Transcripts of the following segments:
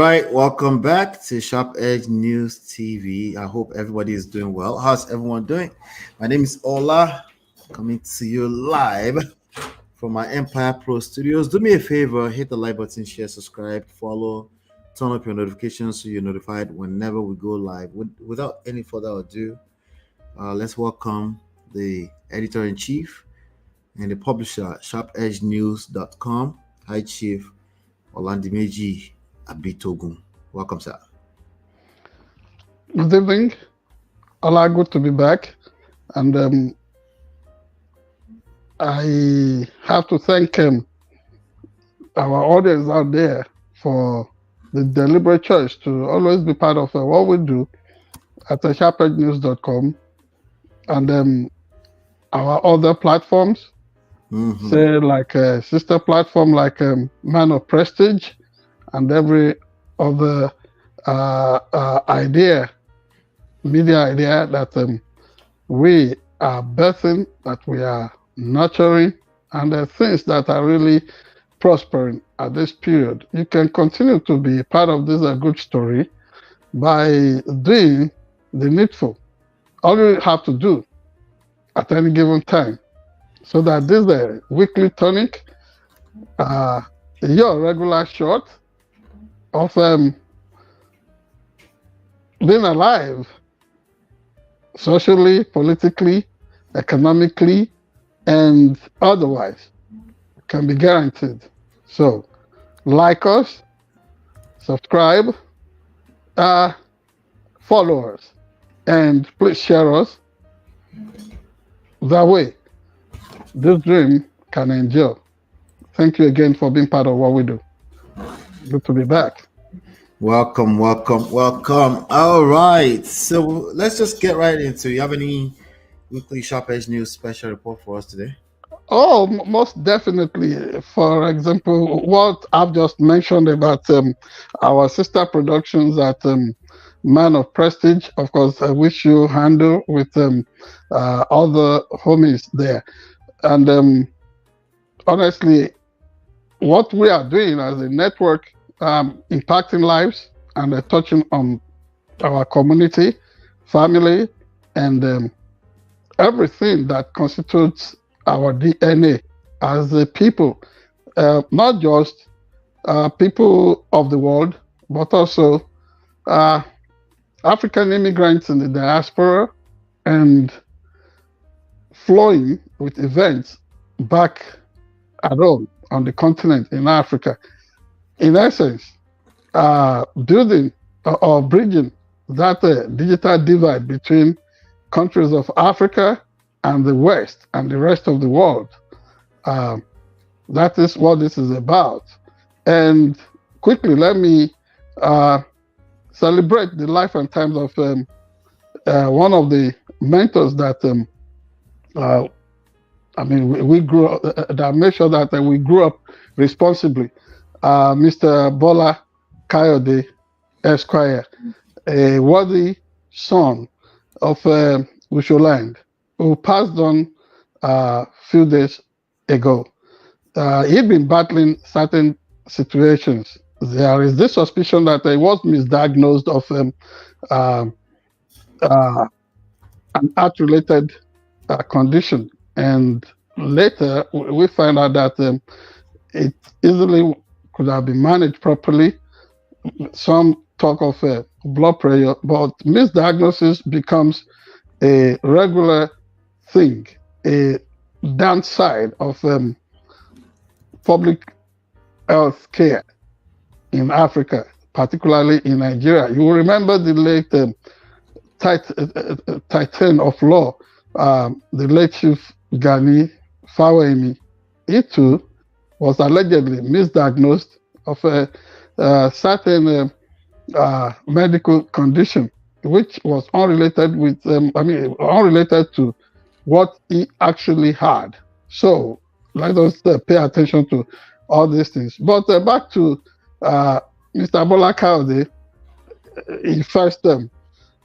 right, welcome back to Sharp Edge News TV. I hope everybody is doing well. How's everyone doing? My name is Ola, coming to you live from my Empire Pro Studios. Do me a favor, hit the like button, share, subscribe, follow, turn up your notifications so you're notified whenever we go live. Without any further ado, let's welcome the editor-in-chief and the publisher at SharpEdgeNews.com. Hi, Chief Olandimeji Abitogun. Welcome, sir. Good evening. Ola, good to be back. And I have to thank our audience out there for the deliberate choice to always be part of what we do at SharpEdgeNews.com and our other platforms. Say like a sister platform like Man of Prestige and every other media idea that we are birthing, that we are nurturing, and the things that are really prospering at this period. You can continue to be part of this good story by doing the needful. All you have to do at any given time, so that this weekly tonic, your regular shot of being alive socially, politically, economically, and otherwise can be guaranteed. So, like us, subscribe, follow us, and please share us. That way, this dream can endure. Thank you again for being part of what we do. Good to be back. Welcome. All right, so let's just get right into it. You have any weekly Sharp Edge News special report for us today? Oh, most definitely. For example, what I've just mentioned about our sister productions at Man of Prestige, of course, which you handle with other homies there. And honestly, what we are doing as a network, impacting lives and touching on our community, family, and everything that constitutes our DNA as a people, not just people of the world, but also African immigrants in the diaspora, and flowing with events back at home on the continent in Africa. In essence, building or bridging that digital divide between countries of Africa and the West and the rest of the world. That is what this is about. And quickly, let me celebrate the life and times of one of the mentors that we grew up, that made sure that we grew up responsibly. Mr. Bola Kayode Esquire, a worthy son of Usholand, who passed on a few days ago. He'd been battling certain situations. There is this suspicion that he was misdiagnosed of an heart-related condition, and later we find out that it easily could have been managed properly. Some talk of blood pressure, but misdiagnosis becomes a regular thing, a downside of public health care in Africa, particularly in Nigeria. You will remember the late titan of law, the late Chief Gani Fawemi. He too was allegedly misdiagnosed of a certain medical condition, which was unrelated with, unrelated to what he actually had. So let us pay attention to all these things. But back to Mr. Bola Kayode. He first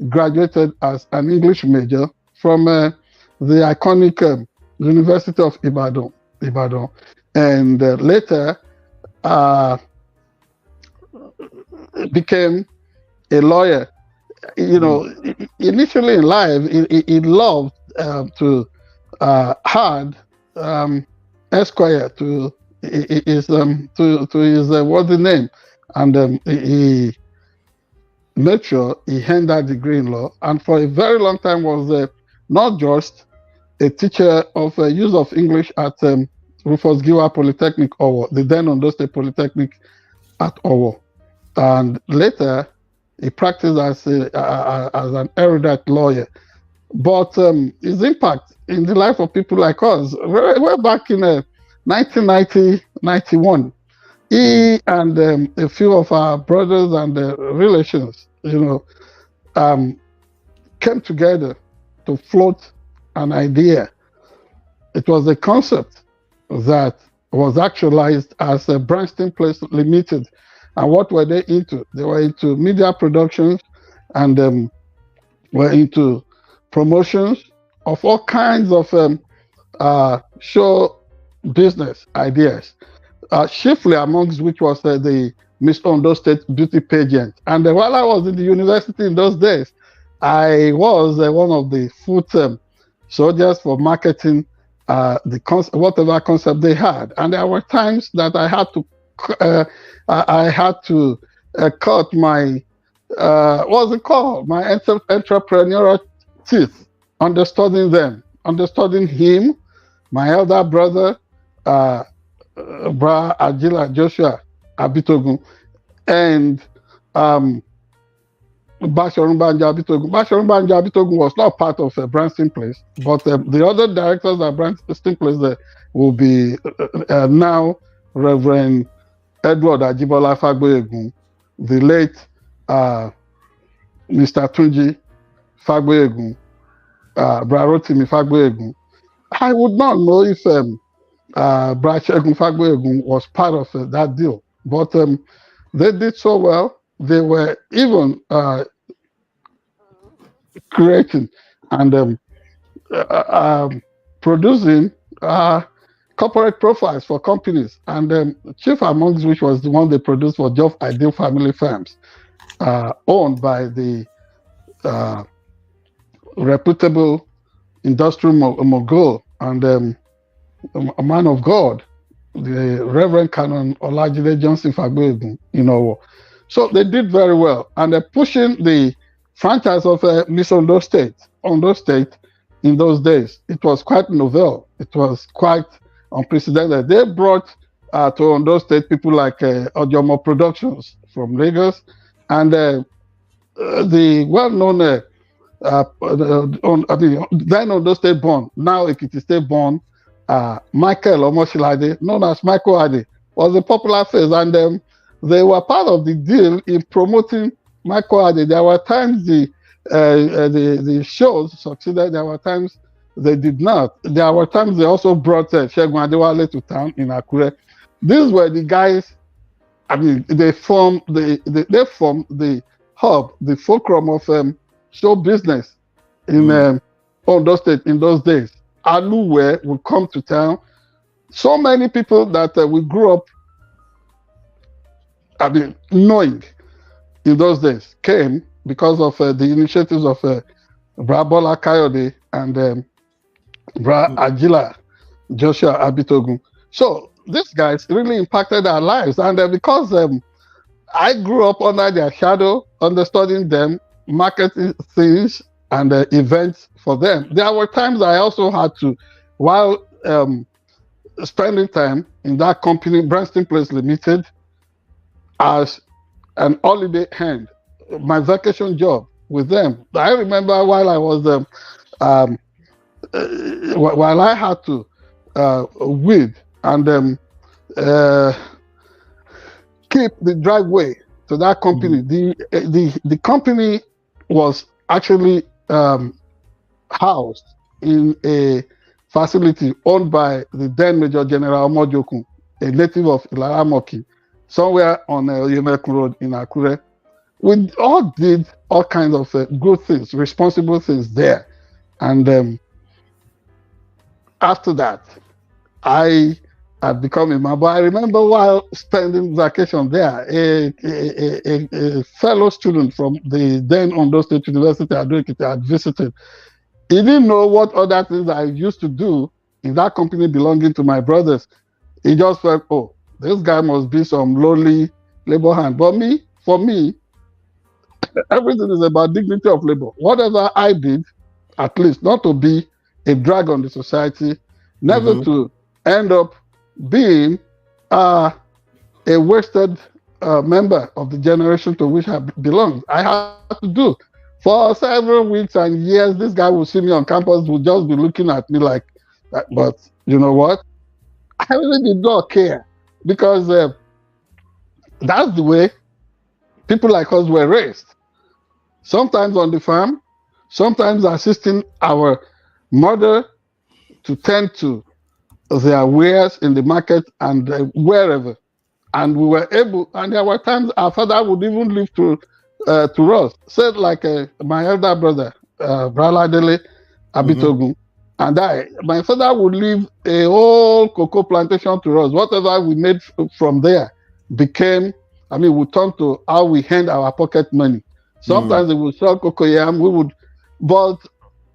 graduated as an English major from the iconic University of Ibadan, and later became a lawyer. Initially in life, he loved to had Esquire to his what's the name, and he made sure he earned that degree in law, and for a very long time was not just a teacher of use of English at Rufus Giwa Polytechnic, Owo, the then Ondo State Polytechnic at Owo, and later he practiced as an erudite lawyer. But his impact in the life of people like us, way back in 1990-91, he and a few of our brothers and relations, came together to float an idea. It was a concept that was actualized as a Branston Place Limited. And what were they into? They were into media productions and were into promotions of all kinds of show business ideas, chiefly amongst which was the Miss Ondo State beauty pageant. And while I was in the university in those days, I was one of the foot soldiers for marketing whatever concept they had. And there were times that I had to cut my what's it called? My entrepreneurial teeth, understudying him, my elder brother, Bra Ajila Joshua Abitogun, and Bashorun Banjo Abitogun. Bashorun Banjo Abitogun was not part of Branston Place, but the other directors at Branston Place will be now Reverend Edward Ajibola Fagboyegun, the late Mr. Tunji Fagboyegun, Brarotimi Fagboyegun. I would not know if Brashegun Fagboyegun was part of that deal, but they did so well. They were even creating and producing corporate profiles for companies, and chief amongst which was the one they produced for Job Ideal Family Farms, owned by the reputable industrial mogul and a man of God, the Reverend Canon Olajide Johnson Fagboyegun, So they did very well, and they're pushing the franchise of Miss Ondo State in those days. It was quite novel. It was quite unprecedented. They brought to Ondo State people like Ojomo Productions from Lagos, and the well-known then Ondo State born, now Ekiti State born, Michael Omoshilade, known as Michael Ade, was a popular face, and they were part of the deal in promoting Michael Ade. There were times the shows succeeded, there were times they did not. There were times they also brought Segun Adewale to town in Akure. These were the guys, they formed the hub, the fulcrum of show business in Ondo State in those days. Aluwe would come to town. So many people that we grew up knowing in those days came because of the initiatives of Brabola Kayode and Bra Ajila Joshua Abitogun. So these guys really impacted our lives, and because I grew up under their shadow, understanding them, marketing things and events for them. There were times I also had to, while spending time in that company, Branston Place Limited, as an holiday hand, my vacation job with them. I remember while I was while I had to weed and keep the driveway to that company. The company was actually housed in a facility owned by the then Major General Omojokun, a native of Ilaramoki, somewhere on Yemeku Road in Akure. We all did all kinds of good things, responsible things there. And after that, I I'd become a man. But I remember while spending vacation there, a fellow student from the then Ondo State University Ado-Ekiti had visited. He didn't know what other things I used to do in that company belonging to my brothers. He just felt, oh, this guy must be some lowly labor hand. But for me, everything is about dignity of labor. Whatever I did, at least not to be a drag on the society, never to end up being a wasted member of the generation to which I belong. I had to do. For several weeks and years, this guy would see me on campus, would just be looking at me like, but you know what? I really did not care, because that's the way people like us were raised. Sometimes on the farm, sometimes assisting our mother to tend to their wares in the market and wherever. And we were able, and there were times our father would even leave to us. Said like my elder brother, Braladele Abitogun, and my father would leave a whole cocoa plantation to us. Whatever we made from there became, we turned to how we hand our pocket money. Sometimes we would sell cocoyam, but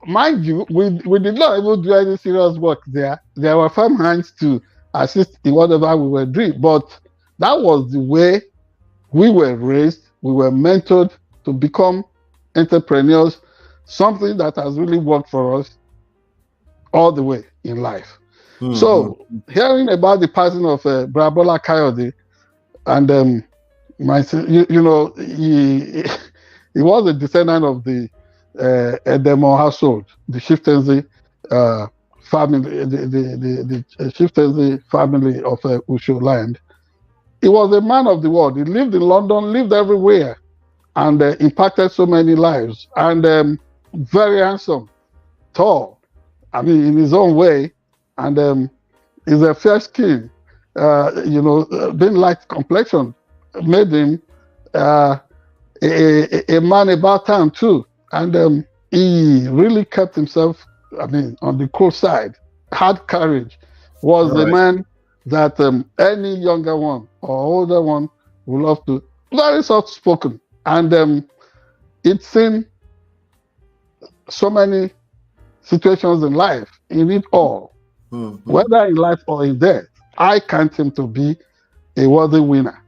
mind you, we did not even do any serious work there. There were farm hands to assist in whatever we were doing, but that was the way we were raised. We were mentored to become entrepreneurs, something that has really worked for us all the way in life. So, hearing about the passing of Brabola Kayode, and he was a descendant of the Edemo household, the Chieftaincy family, the Chieftaincy family of Usho land. He was a man of the world. He lived in London, lived everywhere, and impacted so many lives. And very handsome, tall, in his own way, and he's a fair skin. Being light complexion made him a man about town too. And he really kept himself, on the cool side, had courage, was a man that any younger one or older one would love to, very soft-spoken. And it's seen so many situations in life, in it all, whether in life or in death. I count him to be a worthy winner.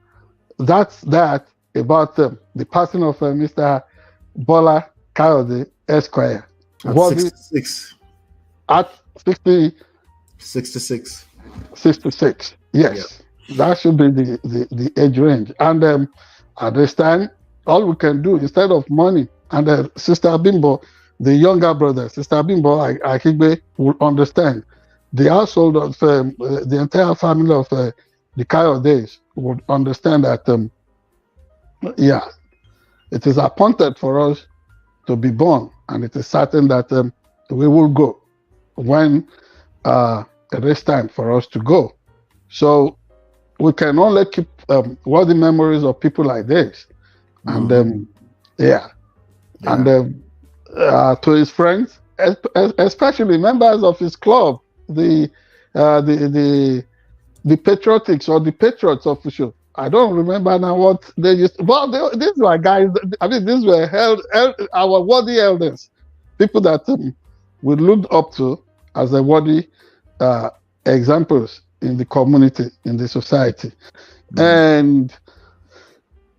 That's that about the passing of Mr. Bola Kayode Esquire. At 66. At 66. 66. Yes. Yeah. That should be the age range. And at this time, all we can do, instead of money, and Sister Bimbo, the younger brother, Sister Bimbo Akigbe, will understand. The household of the entire family of the Kayodes would understand that, it is appointed for us to be born, and it is certain that we will go when it is time for us to go. So we can only keep worthy memories of people like this. And and to his friends, especially members of his club, the patriotics or the patriots of Usho. I don't remember now what they used to, well, these were guys, these were our worthy elders, people that we looked up to as a worthy examples in the community, in the society. And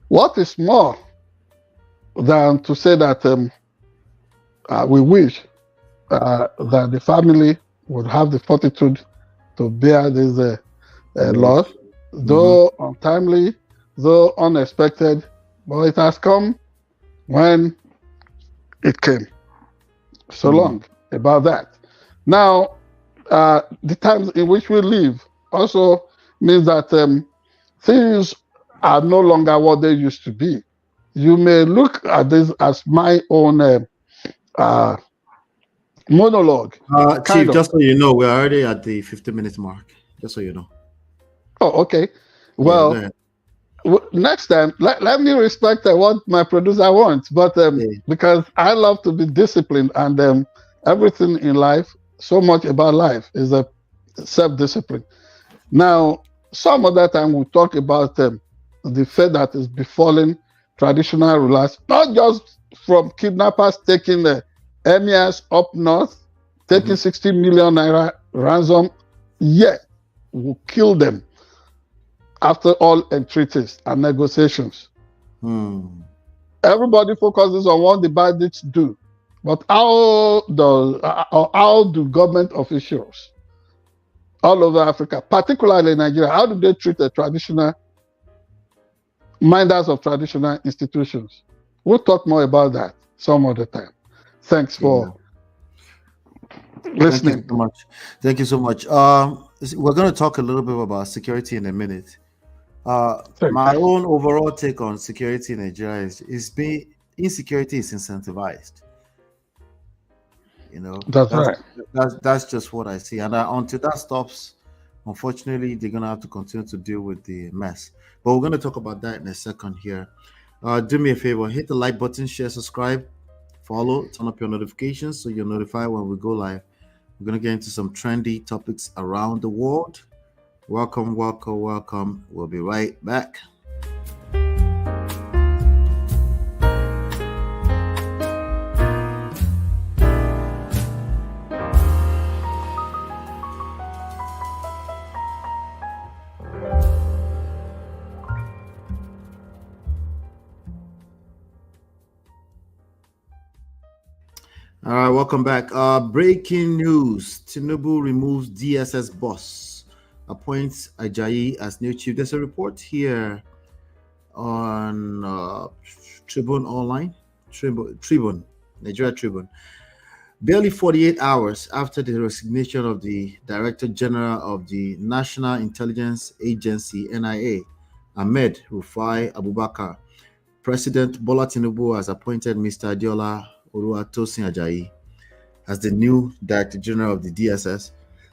what is more than to say that we wish that the family would have the fortitude to bear this loss, though untimely, though unexpected, but it has come when it came. So long about that. Now, the times in which we live also means that things are no longer what they used to be. You may look at this as my own monologue. Chief, just so you know, we're already at the 50-minute mark. Just so you know. Oh, okay. Well, next time, let me respect what my producer wants, but because I love to be disciplined, and everything in life, so much about life is a self-discipline. Now, some other time we'll talk about the fate that is befalling traditional rulers, not just from kidnappers taking the emirs up north, taking 60 million naira ransom, yet will kill them after all entreaties and negotiations. Everybody focuses on what the bandits do, but how do government officials all over Africa, particularly Nigeria, how do they treat the traditional minders of traditional institutions? We'll talk more about that some other time. Thanks for listening. Thank you so much. Thank you so much. We're going to talk a little bit about security in a minute. My own overall take on security in Nigeria is insecurity is incentivized. You know, that's just what I see. And until that stops, unfortunately, they're gonna have to continue to deal with the mess. But we're gonna talk about that in a second here. Do me a favor, hit the like button, share, subscribe, follow, turn up your notifications so you're notified when we go live. We're gonna get into some trendy topics around the world. Welcome, welcome, welcome. We'll be right back. All right, welcome back. Breaking news: Tinubu removes DSS boss, appoints Ajayi as new chief. There's a report here on Tribune Online, Tribune, Nigeria Tribune. Barely 48 hours after the resignation of the Director General of the National Intelligence Agency (NIA), Ahmed Rufai Abubakar, President Bola Tinubu has appointed Mr. Adeola Oluwatosin Ajayi as the new Director General of the DSS,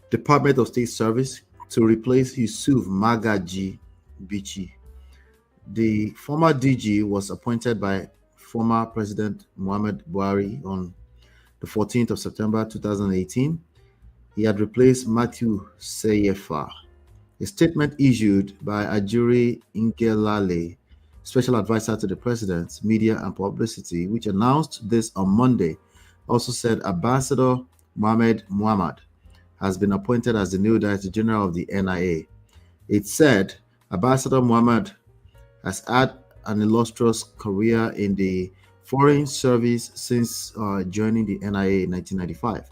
Department of State Service, to replace Yusuf Magaji Bichi. The former DG was appointed by former President Muhammad Buhari on the 14th of September 2018. He had replaced Matthew Seyefa. A statement issued by Ajuri Ngelale, Special Advisor to the President, Media and Publicity, which announced this on Monday, also said Ambassador Mohammed Muhammad has been appointed as the new Director General of the NIA. It said Ambassador Muhammad has had an illustrious career in the Foreign Service since joining the NIA in 1995.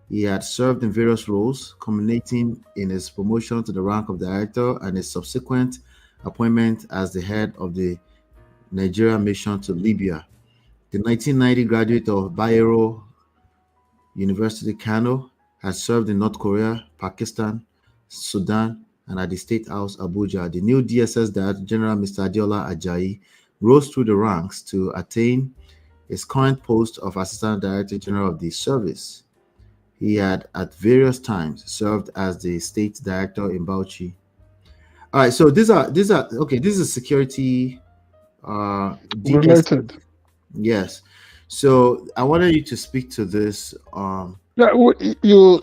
He had served in various roles, culminating in his promotion to the rank of Director and his subsequent appointment as the head of the Nigeria mission to Libya. The 1990 graduate of Bayero University, Kano, has served in North Korea, Pakistan, Sudan, and at the State House, Abuja. The new DSS Director General, Mr. Adeola Ajayi, rose through the ranks to attain his current post of Assistant Director General of the service. He had at various times served as the State Director in Bauchi. All right, so these are okay. This is security related. Yes. So I wanted you to speak to this. Yeah, you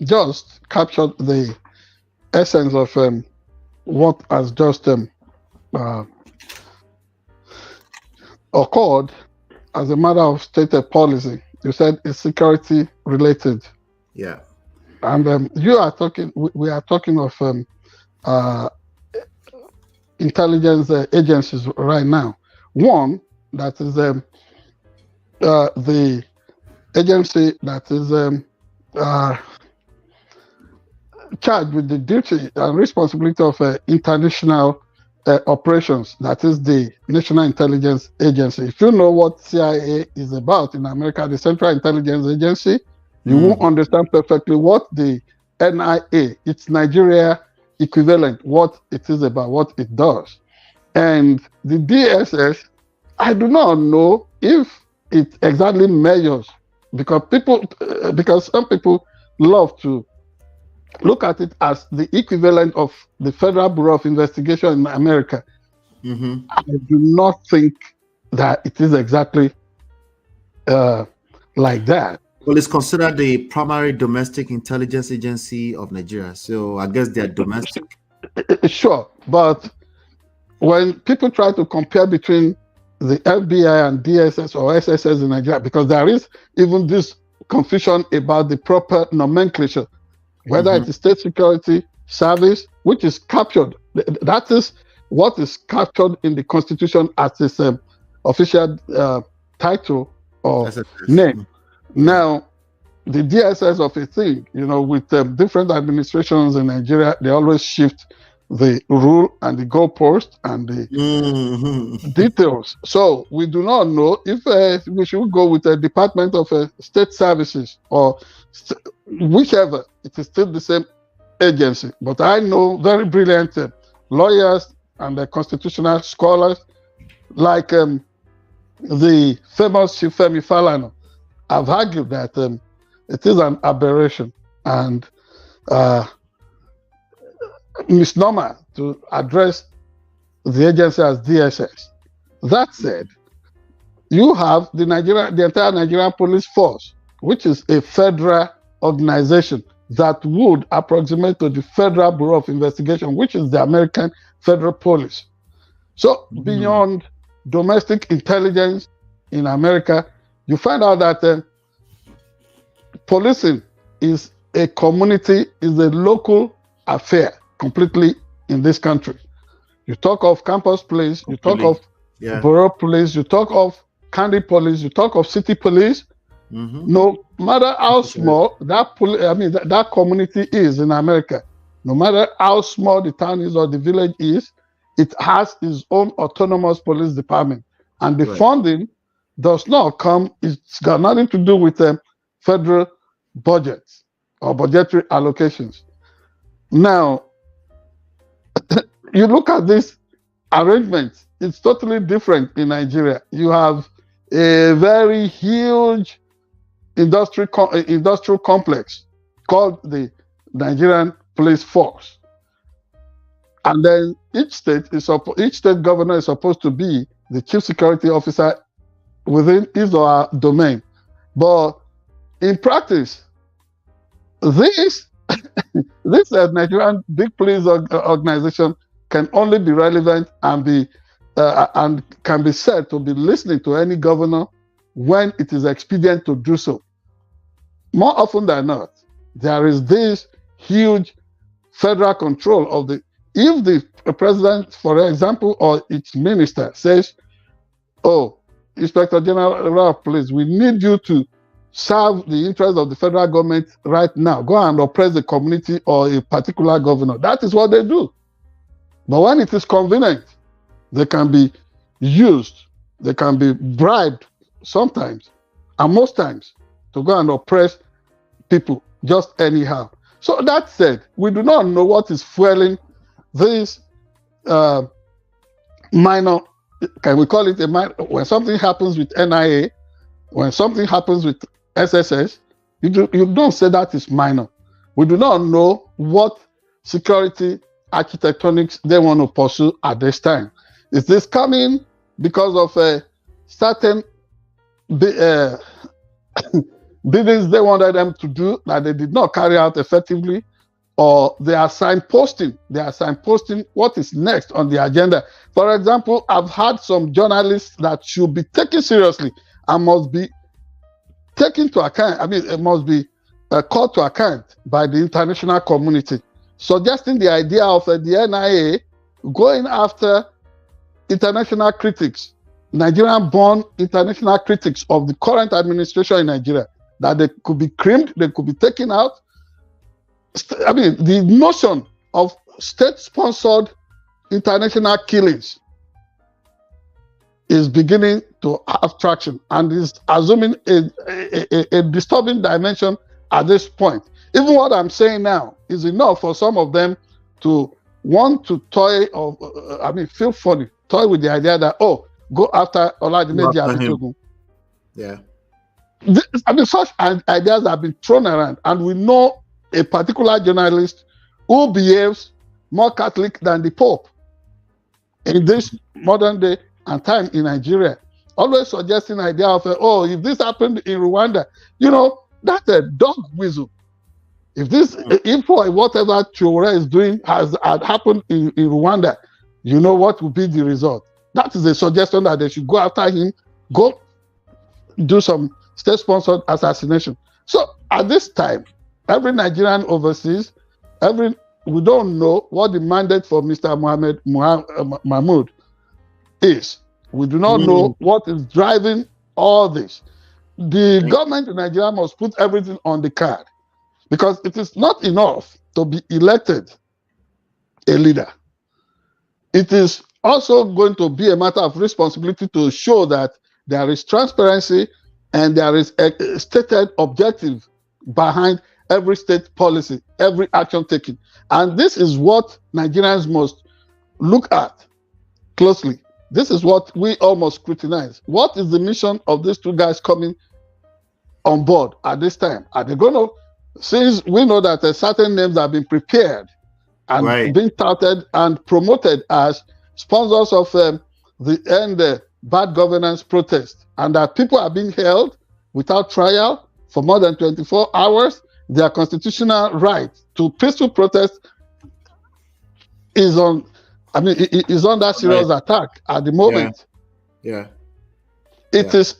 just captured the essence of what has just occurred as a matter of stated policy. You said it's security related. Yeah. And we are talking of intelligence agencies right now. One that is the agency that is charged with the duty and responsibility of international operations. That is the National Intelligence Agency. If you know what CIA is about in America, the Central Intelligence Agency, you won't understand perfectly what the NIA, its Nigeria equivalent, what it is about, what it does. And the DSS, I do not know if it exactly measures, because some people love to look at it as the equivalent of the Federal Bureau of Investigation in America. I do not think that it is exactly like that. Well, it's considered the primary domestic intelligence agency of Nigeria. So I guess they're domestic. Sure, but when people try to compare between the FBI and DSS or SSS in Nigeria, because there is even this confusion about the proper nomenclature, whether it is state security service, which is captured. That is what is captured in the Constitution as its official title or name. Now, the DSS of a thing, with different administrations in Nigeria, they always shift the rule and the goalpost and the details. So we do not know if we should go with the Department of State Services or whichever. It is still the same agency. But I know very brilliant lawyers and constitutional scholars like the famous Shifemi Falana have argued that it is an aberration and misnomer to address the agency as DSS. That said, you have the entire Nigerian police force, which is a federal organization that would approximate to the Federal Bureau of Investigation, which is the American Federal Police. So beyond domestic intelligence in America, you find out that policing is a community, is a local affair completely in this country. You talk of campus police, you talk of borough police, you talk of county police, you talk of city police. No matter how small that community is in America, no matter how small the town is or the village is, it has its own autonomous police department. And the funding does not come, it's got nothing to do with federal budgets or budgetary allocations. Now, you look at this arrangement, it's totally different in Nigeria. You have a very huge industrial complex called the Nigerian Police Force. And then each state governor is supposed to be the chief security officer within his or her domain. But in practice, this Nigerian big police organization can only be relevant and can be said to be listening to any governor when it is expedient to do so. More often than not, there is this huge federal control of if the president, for example, or its minister says, "Oh, Inspector General of Police, we need you to serve the interests of the federal government right now. Go and oppress the community or a particular governor." That is what they do. But when it is convenient, they can be used, they can be bribed sometimes, and most times, to go and oppress people just anyhow. So that said, we do not know what is fueling this minor, can we call it a minor, when something happens with NIA, when something happens with SSS, you don't say that is minor. We do not know what security architectonics they want to pursue at this time. Is this coming because of a certain biddings they wanted them to do that they did not carry out effectively, or they are signposting what is next on the agenda? For example, I've had some journalists that should be taken seriously and must be taken to account. It must be called to account by the international community, suggesting the idea of the NIA going after international critics, Nigerian-born international critics of the current administration in Nigeria, that they could be creamed, they could be taken out. The notion of state-sponsored international killings is beginning to have traction and is assuming a disturbing dimension at this point. Even what I'm saying now is enough for some of them to want to toy or feel funny, toy with the idea that, oh, go after Oladimeji Abitogun. Yeah. Such ideas have been thrown around, and we know a particular journalist who behaves more Catholic than the Pope in this modern day and time in Nigeria, always suggesting the idea of, if this happened in Rwanda, That's a dog whistle. If whatever Traore is doing had happened in Rwanda, you know what would be the result. That is a suggestion that they should go after him, go do some state-sponsored assassination. So at this time, every Nigerian overseas, we don't know what the mandate for Mr. Mahmoud is. We do not know what is driving all this. The government in Nigeria must put everything on the card, because it is not enough to be elected a leader. It is also going to be a matter of responsibility to show that there is transparency and there is a stated objective behind every state policy, every action taken. And this is what Nigerians must look at closely. This is what we all must scrutinize. What is the mission of these two guys coming on board at this time? Are they going to, since we know that certain names have been prepared and being touted and promoted as sponsors of the end bad governance protest, and that people are being held without trial for more than 24 hours, their constitutional right to peaceful protest is on, is under serious attack at the moment. It is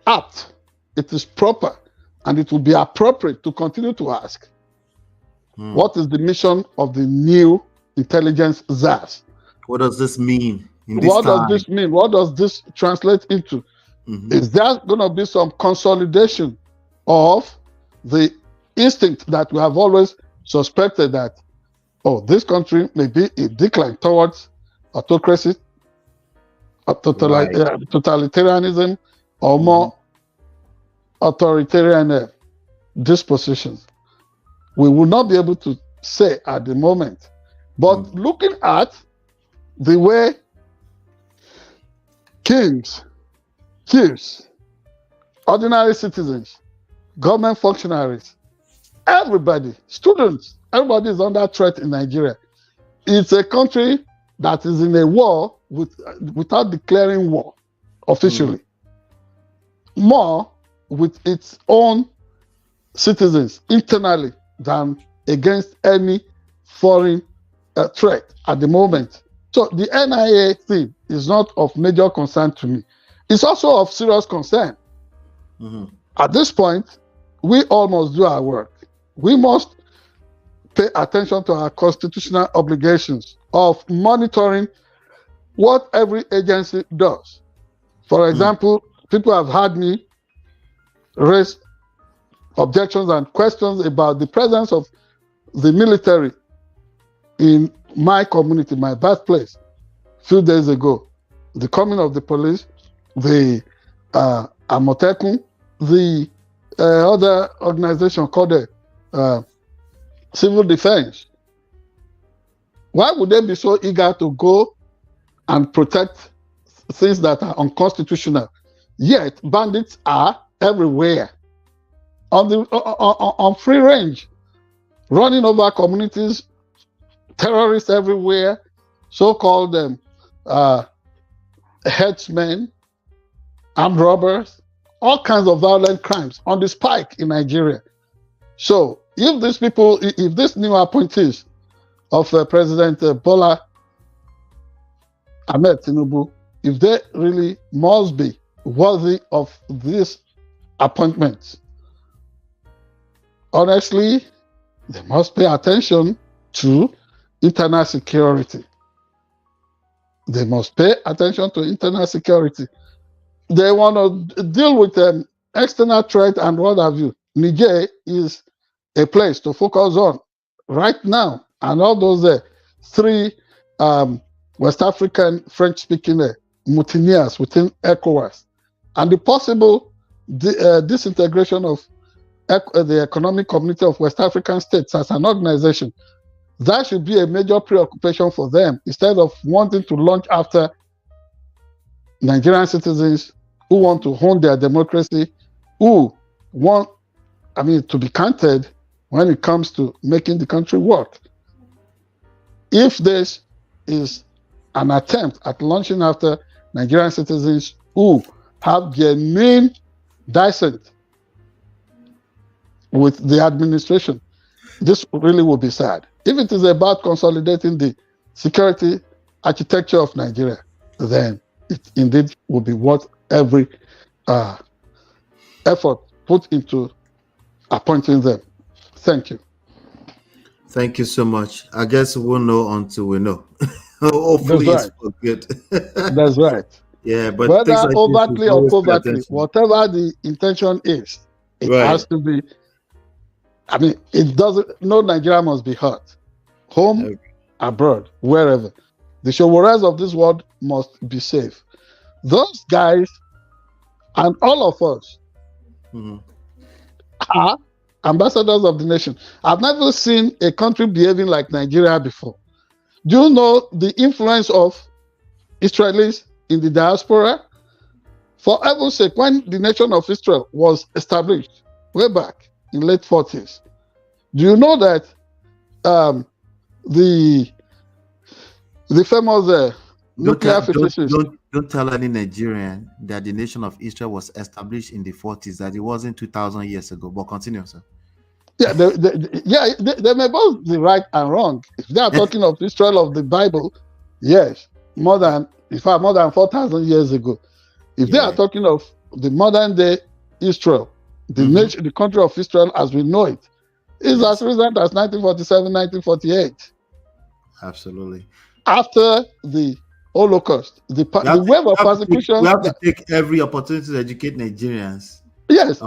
apt, it is proper, and it will be appropriate to continue to ask, what is the mission of the new intelligence czars? What does this mean? Does this mean? What does this translate into? Is there going to be some consolidation of the instinct that we have always suspected that, this country may be a decline towards autocracy, totalitarianism, or more authoritarian dispositions? We will not be able to say at the moment. But looking at the way kings, chiefs, ordinary citizens, government functionaries, everybody, students, everybody is under threat in Nigeria. It's a country that is in a war without declaring war officially. More with its own citizens internally than against any foreign threat at the moment. So the NIA thing is not of major concern to me. It's also of serious concern. At this point, we all must do our work. We must pay attention to our constitutional obligations of monitoring what every agency does. For example, people have had me raise objections and questions about the presence of the military in my community, my birthplace, a few days ago. The coming of the police, the Amotekun, the other organization called the Civil Defense. Why would they be so eager to go and protect things that are unconstitutional? Yet bandits are everywhere, on free range, running over communities, terrorists everywhere, so-called headsmen, armed robbers, all kinds of violent crimes on the spike in Nigeria. So if these people, if these new appointees of President Bola Ahmed Tinubu, if they really must be worthy of this appointment, honestly, they must pay attention to internal security. They must pay attention to internal security. They want to deal with external threat and what have you. Niger is a place to focus on right now. And all those three West African French-speaking mutineers within ECOWAS, and the possible disintegration of the Economic Community of West African States as an organization. That should be a major preoccupation for them, instead of wanting to launch after Nigerian citizens who want to hone their democracy, who want, to be counted when it comes to making the country work. If this is an attempt at launching after Nigerian citizens who have genuine, decent with the administration. This really will be sad. If it is about consolidating the security architecture of Nigeria, then it indeed will be worth every effort put into appointing them. Thank you. Thank you so much. I guess we'll know until we know. Hopefully, That's it's right. for good. That's right. Yeah, but Whether things like this, we overtly or always pay covertly, attention. whatever the intention is, it Right. has to be. I mean, it doesn't. No Nigeria must be hurt. Home, Okay. abroad, wherever. The Showoras of this world must be safe. Those guys and all of us Mm-hmm. are ambassadors of the nation. I've never seen a country behaving like Nigeria before. Do you know the influence of Israelis in the diaspora? For heaven's sake, when the nation of Israel was established way back in late 40s, do you know that the famous nuclear physicist? Don't tell any Nigerian that the nation of Israel was established in the 40s, that it wasn't 2,000 years ago. But continue, sir. Yeah, they may both be right and wrong. If they are talking of Israel of the Bible, yes, more than 4,000 years ago. If they are talking of the modern day Israel, the nation, the country of Israel as we know it, is as recent as 1947, 1948. Absolutely. After the Holocaust, the wave of persecution. We have to take every opportunity to educate Nigerians. Yes,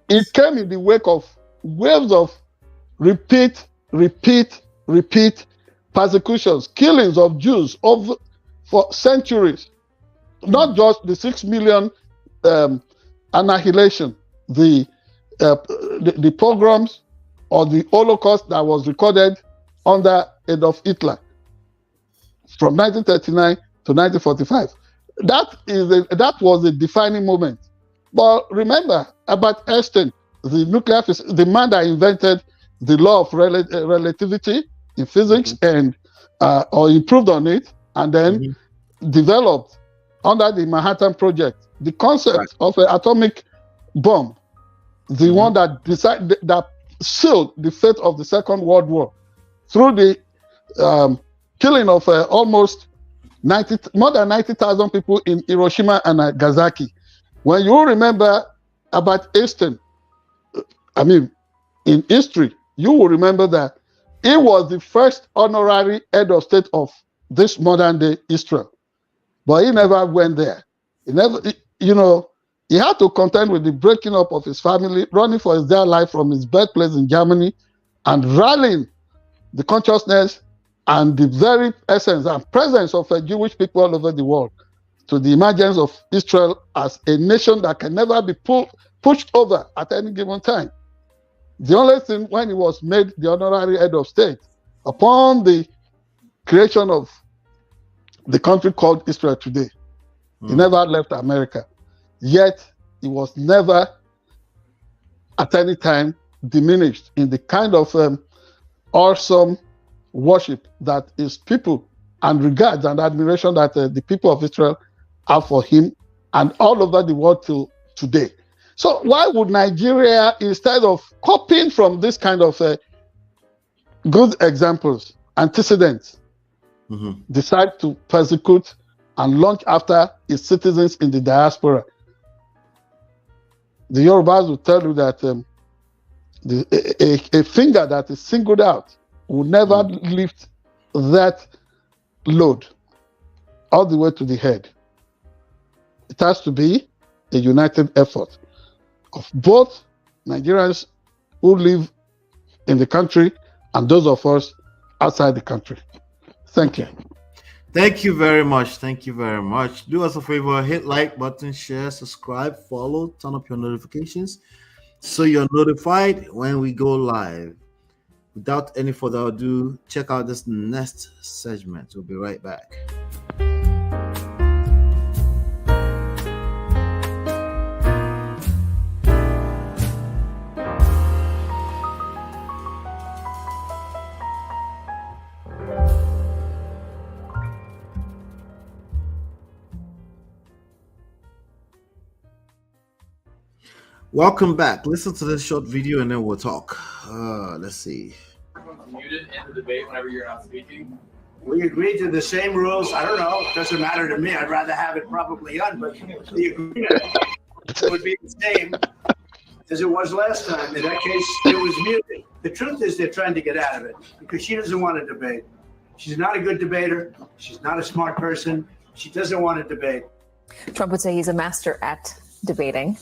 it came in the wake of waves of repeat persecutions, killings of Jews for centuries. Not just the 6 million annihilation, the pogroms or the Holocaust that was recorded under Adolf Hitler from 1939 to 1945. That was a defining moment. But remember about Einstein, the man that invented the law of relativity in physics and or improved on it, and then developed under the Manhattan Project the concept of an atomic bomb, the one that sealed the fate of the Second World War through the killing of almost more than 90,000 people in Hiroshima and Nagasaki. When you remember about Einstein, I mean, in history, you will remember that he was the first honorary head of state of this modern day Israel. But he never went there. He had to contend with the breaking up of his family, running for his dear life from his birthplace in Germany, and rallying the consciousness and the very essence and presence of Jewish people all over the world to the emergence of Israel as a nation that can never be pushed over at any given time. The only thing, when he was made the honorary head of state, upon the creation of the country called Israel today, he never left America. Yet, he was never at any time diminished in the kind of awesome worship that his people and regards and admiration that the people of Israel have for him and all over the world till today. So why would Nigeria, instead of copying from this kind of good examples, antecedents, decide to persecute and launch after its citizens in the diaspora? The Yorubas will tell you that a finger that is singled out will never lift that load all the way to the head. It has to be a united effort of both Nigerians who live in the country and those of us outside the country. Thank you. Thank you very much. Thank you very much. Do us a favor, hit like button, share, subscribe, follow, turn up your notifications so you're notified when we go live. Without any further ado, check out this next segment. We'll be right back. Welcome back. Listen to this short video and then we'll talk. Let's see. Muted in the debate whenever you're not speaking. We agreed to the same rules. I don't know. It doesn't matter to me. I'd rather have it probably on, but the agreement would be the same as it was last time. In that case, it was muted. The truth is they're trying to get out of it because she doesn't want to debate. She's not a good debater. She's not a smart person. She doesn't want to debate. Trump would say he's a master at debating.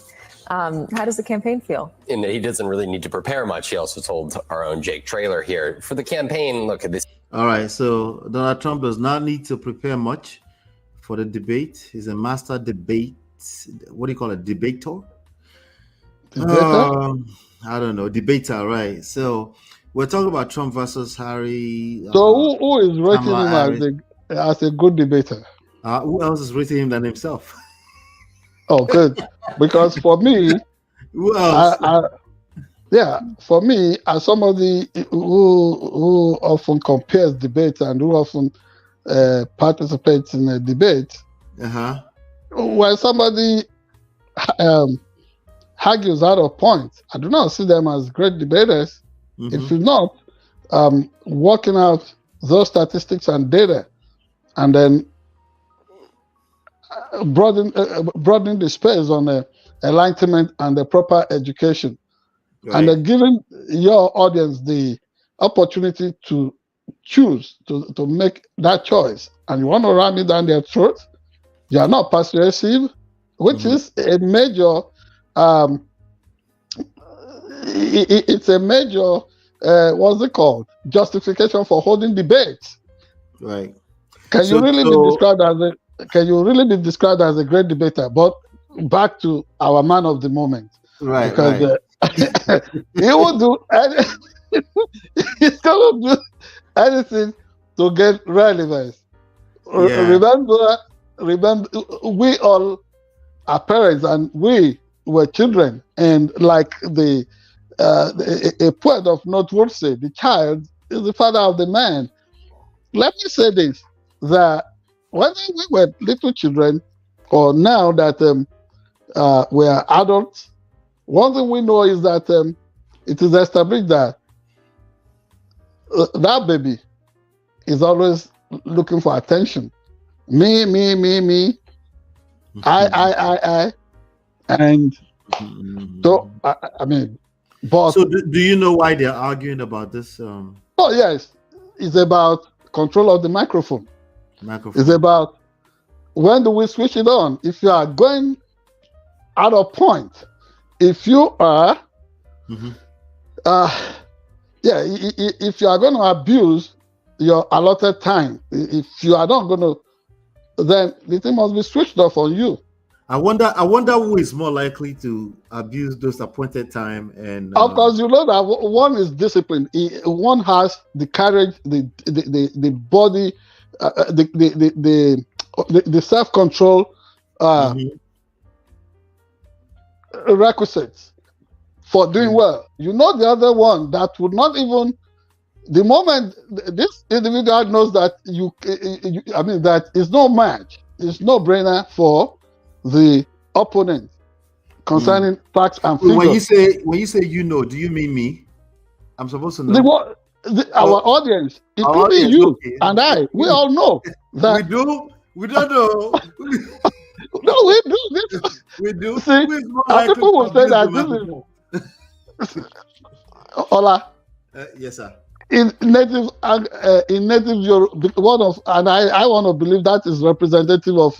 How does the campaign feel? And he doesn't really need to prepare much. He also told our own Jake Traylor here for the campaign. Look at this. All right, so Donald Trump does not need to prepare much for the debate. He's a master debate. What do you call it? Debater? I don't know. Debater, right? So we're talking about Trump versus Harry. So who is rating him as a good debater? Who else is rating him than himself? Oh, good. Because for me, who else? For me, as somebody who often compares debates and who often participates in a debate, when somebody argues out of point, I do not see them as great debaters. If you're not working out those statistics and data, and then broadening the space on enlightenment and the proper education, right, and then giving your audience the opportunity to choose, to make that choice, and you want to ram it down their throat, you are not persuasive, which is a major it's a major what's it called, justification for holding debates. Right. Can you really be described as a great debater? But back to our man of the moment, right? Because he will do he's gonna do anything to get relevance. Yeah. Remember, we all are parents and we were children, and like a poet of note would say, the child is the father of the man. Let me say this, that when we were little children, or now that we are adults, one thing we know is that it is established that that baby is always looking for attention. Me, I. And so, I mean, but... So do you know why they're arguing about this? Oh, yes. It's about control of the microphone. It's about when do we switch it on? If you are going out of point, if you are, if you are going to abuse your allotted time, if you are not going to, then the thing must be switched off on you. I wonder who is more likely to abuse those appointed time. And of course, you know that one is disciplined. One has the courage, the body, the self-control requisites for doing well. You know the other one that would not even, the moment this individual knows that that is no match, it's no brainer for the opponent concerning facts and figures. When you say do you mean me? I'm supposed to know. Our audience, including you and I, we all know that we do. We don't know. No, we do. We do. See, people will say that this is Ola. Yes, sir. In native Yoruba, and I want to believe that is representative of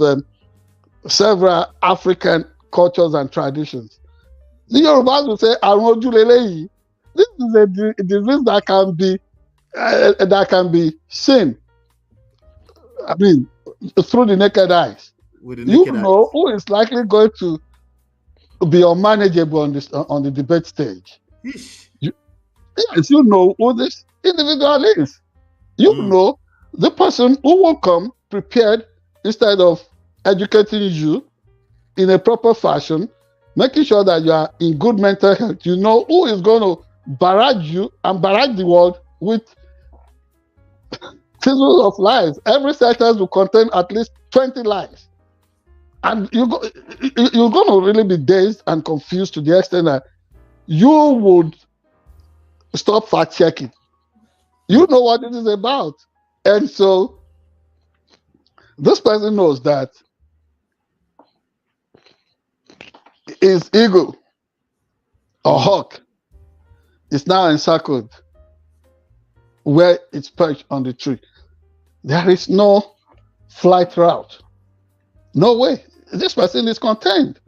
several African cultures and traditions. The Yorubas will say, this is a disease that can be seen. I mean, through the naked eyes. Who is likely going to be unmanageable on the debate stage. Yes, you know who this individual is. You know the person who will come prepared instead of educating you in a proper fashion, making sure that you are in good mental health. You know who is going to barrage you and barrage the world with thousands of lies. Every sentence will contain at least 20 lies. And you're going to really be dazed and confused to the extent that you would stop fact checking. You know what it is about. And so this person knows that his eagle or hawk is now encircled where it's perched on the tree. There is no flight route. No way. This person is contained.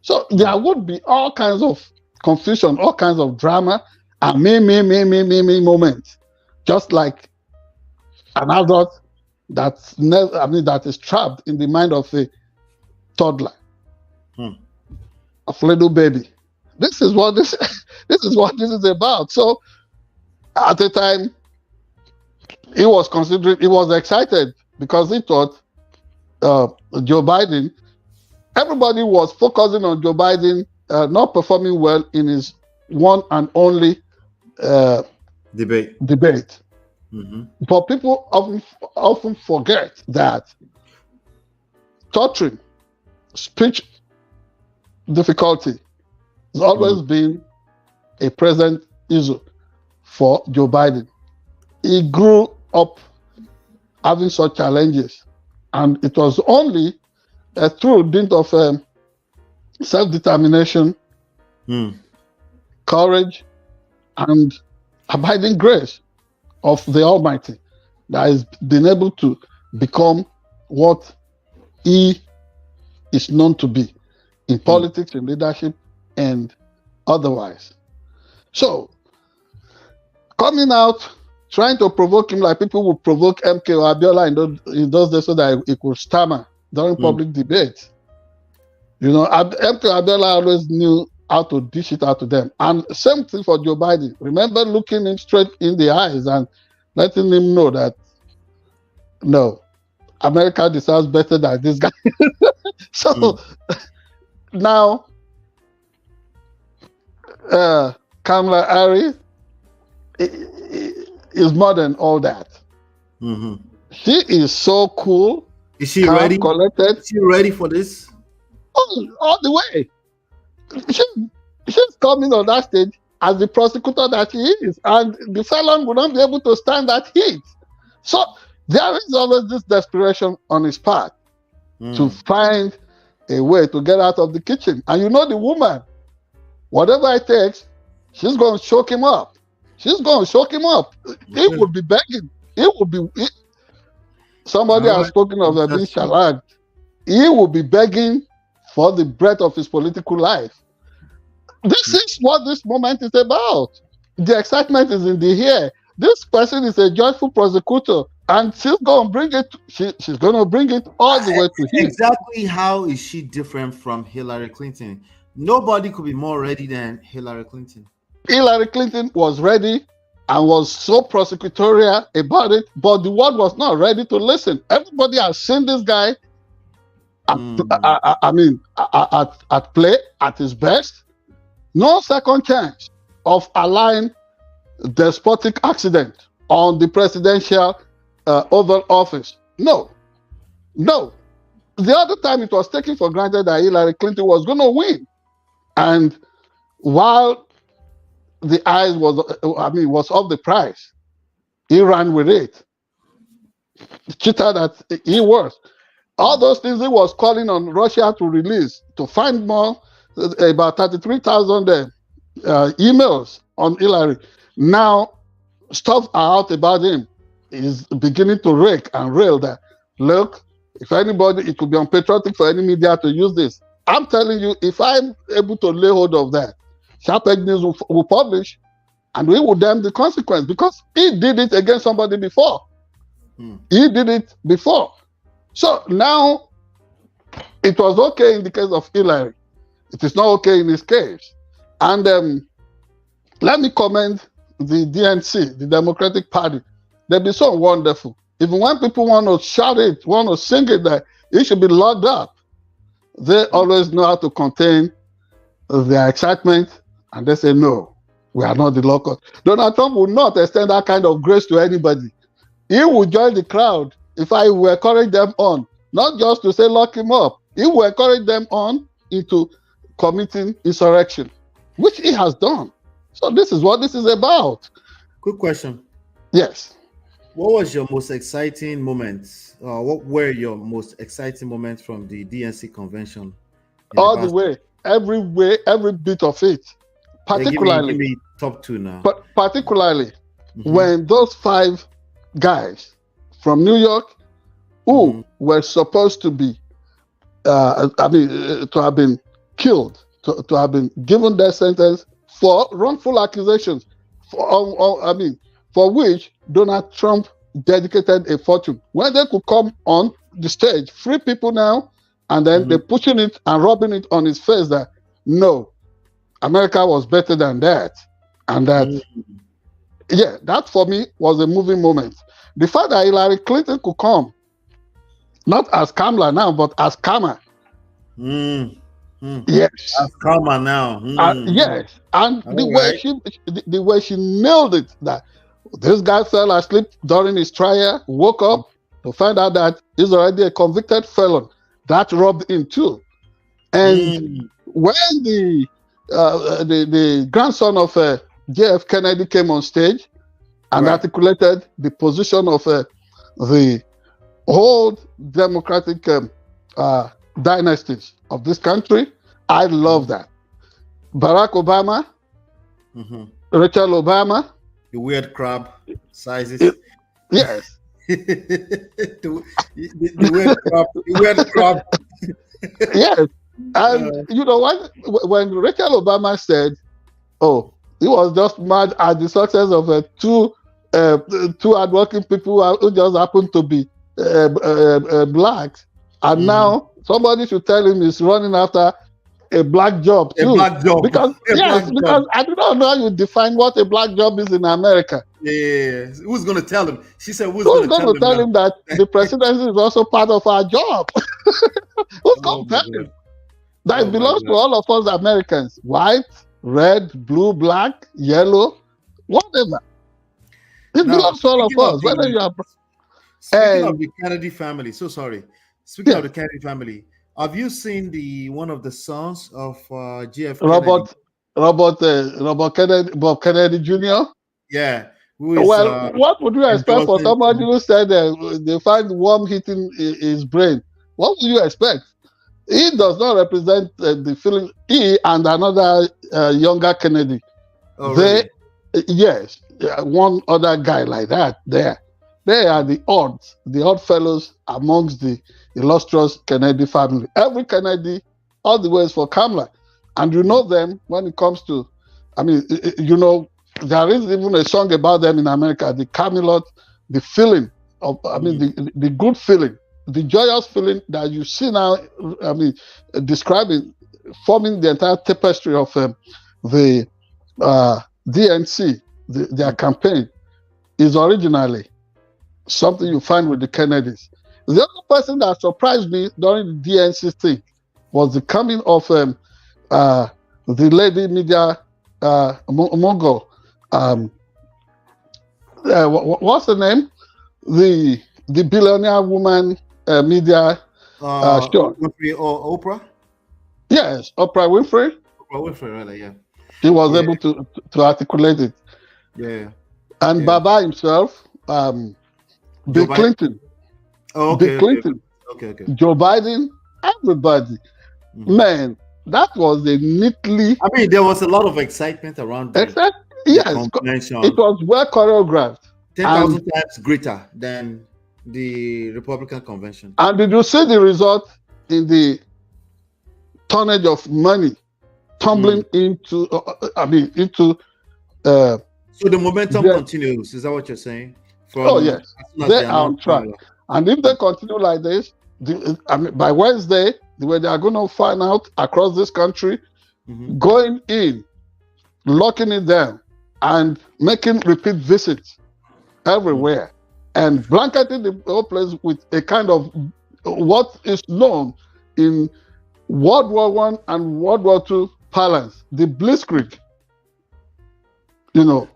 So there would be all kinds of confusion, all kinds of drama, and me moments. Just like an adult that is trapped in the mind of a toddler, of little baby. This is what this is about. So at the time, he was excited because he thought Joe Biden, everybody was focusing on Joe Biden not performing well in his one and only debate. Mm-hmm. But people often forget that torturing, speech difficulty has always been a present issue for Joe Biden. He grew up having such challenges, and it was only through dint of self-determination, courage, and abiding grace of the Almighty that has been able to become what he is known to be in politics, in leadership, and otherwise. So, coming out, trying to provoke him like people would provoke MK or Abiola in those days so that he could stammer during public debate. You know, MK Abiola always knew how to dish it out to them. And same thing for Joe Biden. Remember looking him straight in the eyes and letting him know that, no, America deserves better than this guy. So now, Kamala Harris is more than all that. She is so cool. Is she ready? Collected. Is she ready for this? All the way. She's coming on that stage as the prosecutor that she is, and the felon will not be able to stand that heat. So there is always this desperation on his part to find a way to get out of the kitchen. And you know the woman, whatever it takes, she's going to choke him up. She's going to choke him up. He will be begging. Somebody has spoken of being shalagged. He will be begging for the breath of his political life. This is what this moment is about. The excitement is in the air. This person is a joyful prosecutor, and she's going to bring it. She's going to bring it all the way to him. Exactly how is she different from Hillary Clinton? Nobody could be more ready than Hillary Clinton. Hillary Clinton was ready and was so prosecutorial about it, but the world was not ready to listen. Everybody has seen this guy at play, at his best. No second chance of allowing despotic accident on the presidential Oval Office. No. The other time it was taken for granted that Hillary Clinton was going to win. And while the eyes was of the prize, he ran with it. The cheater that he was. All those things he was calling on Russia to release, to find more, about 33,000 emails on Hillary. Now, stuff are out about him. He's beginning to rake and rail that, look, if anybody, it could be unpatriotic for any media to use this. I'm telling you, if I'm able to lay hold of that, SharpEdgeNews will publish, and we will damn the consequence, because he did it against somebody before. He did it before. So now, it was okay in the case of Hillary. It is not okay in his case. And let me commend the DNC, the Democratic Party. They've been so wonderful. Even when people want to shout it, want to sing it, that it should be locked up, they always know how to contain their excitement, and they say, no, we are not the locust. Donald Trump will not extend that kind of grace to anybody. He will join the crowd if I will encourage them on, not just to say lock him up, he will encourage them on into committing insurrection, which he has done. So this is what this is about. Quick question. Yes. What was your most exciting moments? What were your most exciting moments from the DNC convention? All the way, every bit of it. Particularly, give me top two now. But particularly when those 5 guys from New York who were supposed to be, to have been killed, to have been given their sentence for wrongful accusations, for which Donald Trump dedicated a fortune. When they could come on the stage, free people now, and then they're pushing it and rubbing it on his face that no, America was better than that. And that, yeah, that for me was a moving moment. The fact that Hillary Clinton could come, not as Kamala now, but as Kama. Yes. As Kama now. Yes. And the way she nailed it, that this guy fell asleep during his trial, woke up to find out that he's already a convicted felon. That robbed him too. And when the grandson of JF Kennedy came on stage and articulated the position of the old democratic dynasties of this country, I love that. Barack Obama, Rachel Obama, the weird crab sizes. Yes. the weird crab. Yes. And you know what? When Rachel Obama said, "Oh, he was just mad at the success of two hardworking people who just happened to be blacks," and now somebody should tell him he's running after a black job too. A black job. Because I do not know how you define what a black job is in America. Yeah. Who's going to tell him? She said, who's going to tell him that the presidency is also part of our job? Who's going to tell him? That it belongs to all of us Americans. White, red, blue, black, yellow, whatever. It belongs to all of us. Whether you are... Speaking of the Kennedy family, so sorry. Speaking of the Kennedy family, have you seen one of the sons of JF Kennedy? Bob Kennedy Jr.? Yeah. What would you expect for somebody who said they find worm hitting his brain? What would you expect? He does not represent the feeling. He and another younger Kennedy. Oh, really? Yes, one other guy like that. They are the odd fellows amongst the illustrious Kennedy family. Every Kennedy, all the way is for Kamala. And you know them when it comes to, you know, there is even a song about them in America, the Camelot, the feeling of, the good feeling, the joyous feeling that you see now, describing, forming the entire tapestry of the DNC, their campaign, is originally something you find with the Kennedys. The other person that surprised me during the DNC thing was the coming of the lady media mogul. What's the name? The billionaire woman media show. Oprah? Yes, Oprah Winfrey. Oprah Winfrey, really, yeah. He was able to articulate it. Yeah. And Baba himself, Bill Clinton. Oh, okay. Bill Clinton. Okay. Joe Biden, everybody. Man, that was a neatly... there was a lot of excitement around it. Yes, it was well choreographed. 10,000 times greater than the Republican convention. And did you see the result in the tonnage of money tumbling into... so the momentum continues. Is that what you're saying? Yes. They are on track. And if they continue like this, by Wednesday, the way they are going to find out across this country, going in, locking it down, and making repeat visits everywhere, and blanketing the whole place with a kind of what is known in World War I and World War II parlance, the blitzkrieg. You know.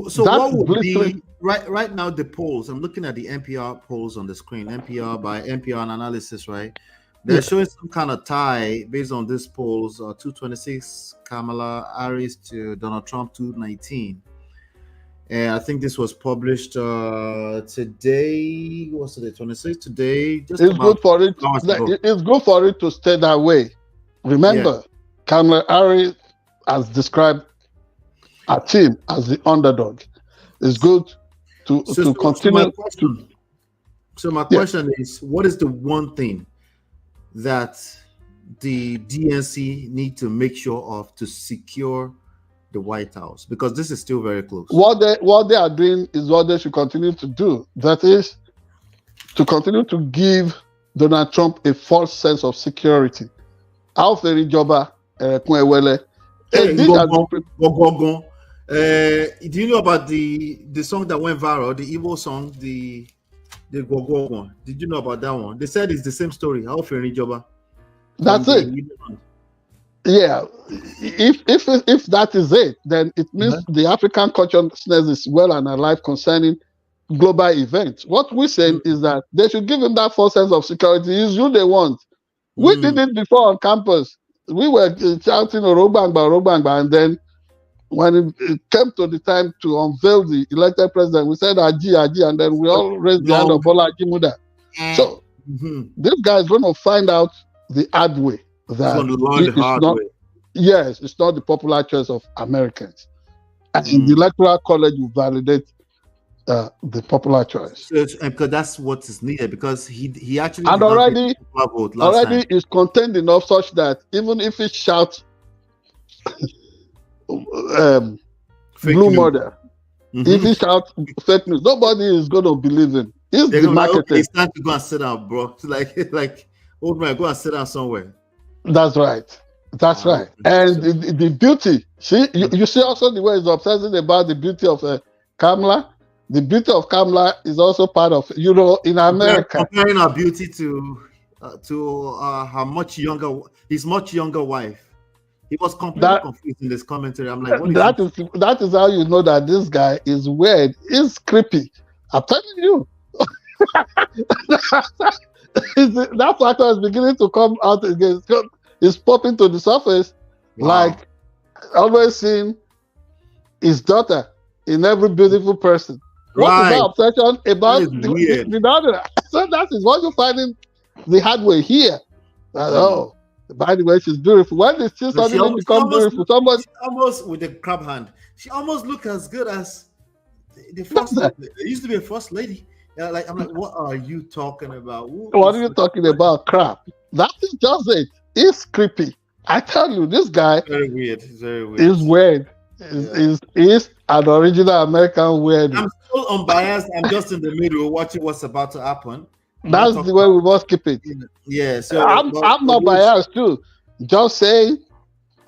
So what would be right now the polls? I'm looking at the NPR polls on the screen. NPR by NPR analysis, right? They're showing some kind of tie based on these polls: 226 Kamala Harris to Donald Trump 219. And I think this was published today. What's today? 26 today. Just it's good for it. It's good for it to stay that way. Remember, Kamala Harris has described a team as the underdog. It's good to continue. So my question is, what is the one thing that the DNC need to make sure of to secure the White House? Because this is still very close. What they are doing is what they should continue to do. That is to continue to give Donald Trump a false sense of security. Do you know about the song that went viral, the Igbo song, the Gogo one? Did you know about that one? They said it's the same story. That's it. Yeah. If that is it, then it means the African consciousness is well and alive concerning global events. What we're saying is that they should give him that false sense of security. It's who they want. We did it before on campus. We were shouting Orobangba, and then when it came to the time to unveil the elected president, we said Ajayi, and then we all raised the hand of Bola Ajimuda. So this guy is going to find out the hard way that it's not the popular choice of Americans, and the Electoral College will validate the popular choice. Because that's what is needed. Because he actually already is contained enough such that even if he shouts blue model, if he shouts fake news, nobody is going to believe him. It's the marketing. It's time to go and sit down, bro. It's like old man, go and sit down somewhere. That's right. That's right. And the beauty, you see also the way he's obsessing about the beauty of Kamala. The beauty of Kamala is also part of, in America. Comparing her beauty to her his much younger wife. He was completely confused in this commentary. I'm like, that is how you know that this guy is weird. He's creepy. I'm telling you. That factor is beginning to come out again. It's popping to the surface. Wow. Like always seeing his daughter in every beautiful person. What is that obsession about the daughter? So that is what you're finding the hard way here. By the way, she's beautiful. When did she suddenly become beautiful? Somebody almost with the crab hand. She almost looked as good as the first lady. There used to be a first lady. I'm like, what are you talking about? What are you talking about? Crap. That is just it. It's creepy. I tell you, this guy very weird. Very weird. Is weird. Is an original American weird. I'm still unbiased. I'm just in the middle watching what's about to happen. That's the way we must keep it. Yeah. So I'm not biased too. Just saying.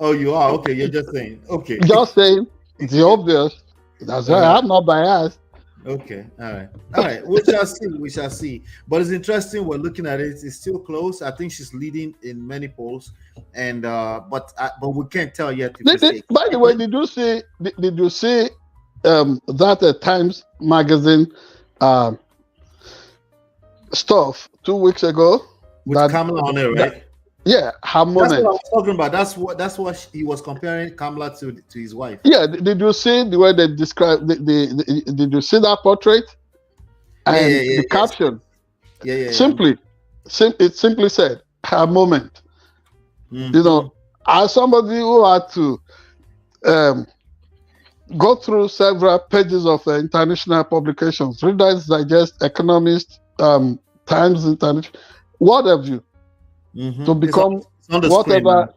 Oh, you are? Okay, you're just saying. Okay. Just saying the obvious. That's right. I'm not biased. Okay. All right. We shall see. But it's interesting. We're looking at it. It's still close. I think she's leading in many polls, and but we can't tell yet. By the way, did you see that Times magazine stuff 2 weeks ago? With Kamala on it, right? Her moment. That's what I was talking about. That's what he was comparing Kamala to his wife. Yeah, did you see the way they describe? Did you see that portrait? And the caption. It simply said her moment. As somebody who had to go through several pages of international publications, Reader's Digest, Economist, Times International, what have you, to become whatever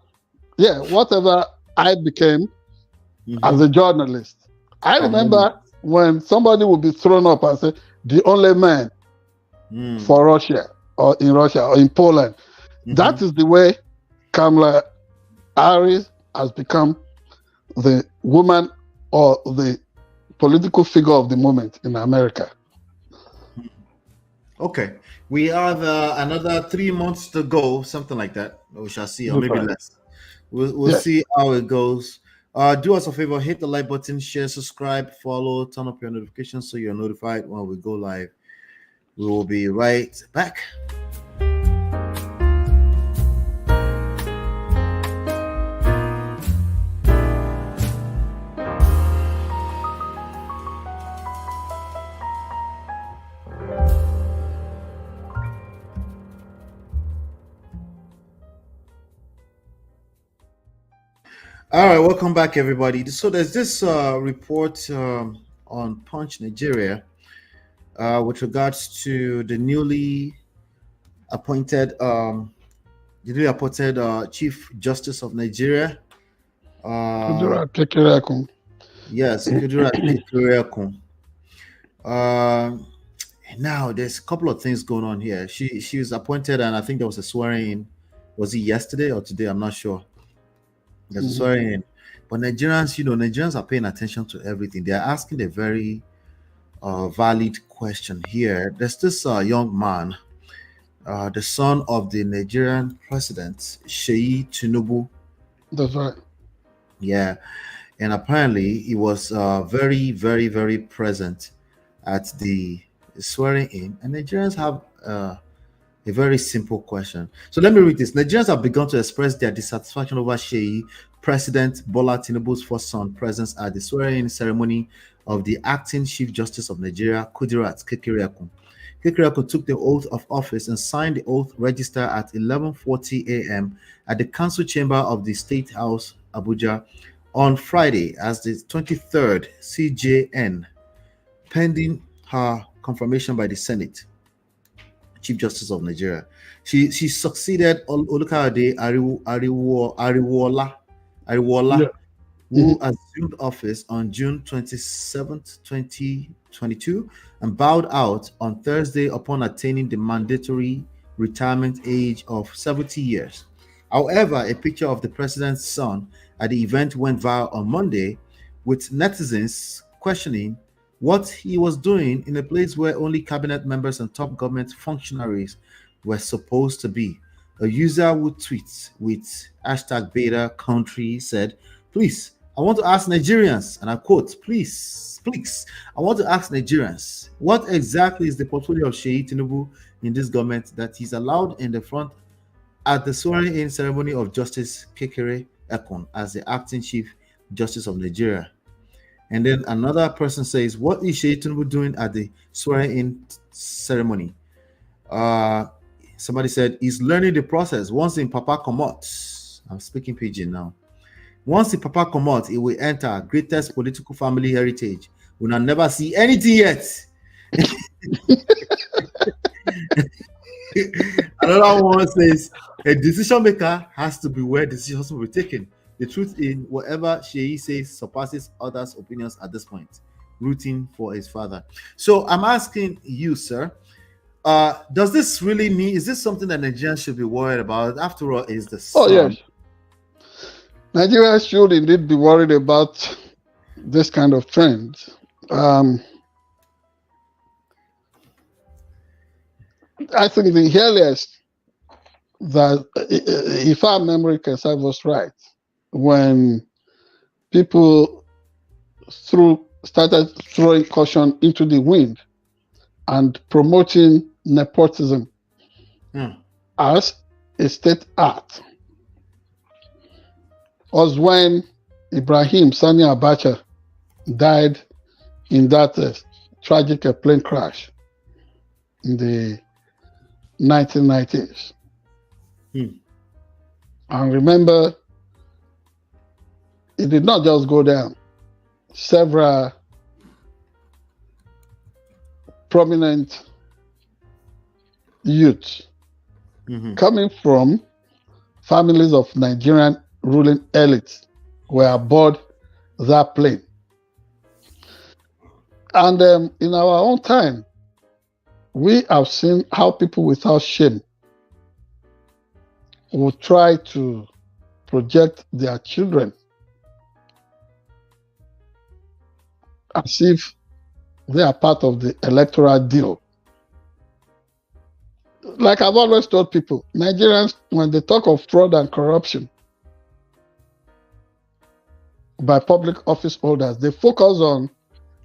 I became as a journalist. I remember when somebody would be thrown up and say, the only man for Russia or in Poland. That is the way Kamala Harris has become the woman or the political figure of the moment in America. Okay. We have another 3 months to go, something like that. We shall see, or maybe less. We'll see how it goes. Do us a favor, hit the like button, share, subscribe, follow, turn up your notifications so you're notified when we go live. We will be right back. All right, welcome back, everybody. So there's this report on Punch Nigeria with regards to the newly appointed Chief Justice of Nigeria. Kekere-Ekun. Yes, Kekere-Ekun. Now there's a couple of things going on here. She was appointed, and I think there was a swearing in. Was it yesterday or today? I'm not sure. There's a swearing in. But Nigerians are paying attention to everything. They are asking a very valid question here. There's this young man, the son of the Nigerian president, SEYI TINUBU. That's right. Yeah. And apparently he was very, very, very present at the swearing in. And Nigerians have a very simple question. So let me read this. Nigerians have begun to express their dissatisfaction over SEYI President Bola Tinubu's first son presence at the swearing-in ceremony of the acting Chief Justice of Nigeria, Kudirat Kekere-Ekun. Kekere-Ekun took the oath of office and signed the oath register at 11:40 a.m. at the Council Chamber of the State House, Abuja, on Friday as the 23rd CJN, pending her confirmation by the Senate. Chief Justice of Nigeria. She succeeded Olukayode Ariwola, who assumed office on June 27th, 2022, and bowed out on Thursday upon attaining the mandatory retirement age of 70 years. However, a picture of the president's son at the event went viral on Monday, with netizens questioning what he was doing in a place where only cabinet members and top government functionaries were supposed to be. A user who tweets with hashtag beta country said, "Please, I want to ask Nigerians," and I quote, please, I want to ask Nigerians, what exactly is the portfolio of SEYI TINUBU in this government that he's allowed in the front at the swearing-in ceremony of Justice Kekere-Ekun as the acting Chief Justice of Nigeria? And then another person says, what is SEYI TINUBU doing at the swearing-in ceremony? Somebody said, he's learning the process. Once in Papa Komot, I'm speaking pidgin now. Once in Papa Komot, he will enter greatest political family heritage. We will never see anything yet. Another one says, a decision maker has to be where decisions will be taken. The truth in whatever SEYI says surpasses others' opinions at this point. Rooting for his father. So I'm asking you, sir, does this really mean, is this something that Nigerians should be worried about? After all, is the son. Oh, yes. Nigerians should indeed be worried about this kind of trend. I think the earliest that, if our memory can serve us right, when people started throwing caution into the wind and promoting nepotism as a state art, was when Ibrahim Sani Abacha died in that tragic plane crash in the 1990s. And remember, it did not just go down. Several prominent youths coming from families of Nigerian ruling elites were aboard that plane. And in our own time, we have seen how people without shame will try to project their children as if they are part of the electoral deal. Like I've always told people, Nigerians, when they talk of fraud and corruption by public office holders, they focus on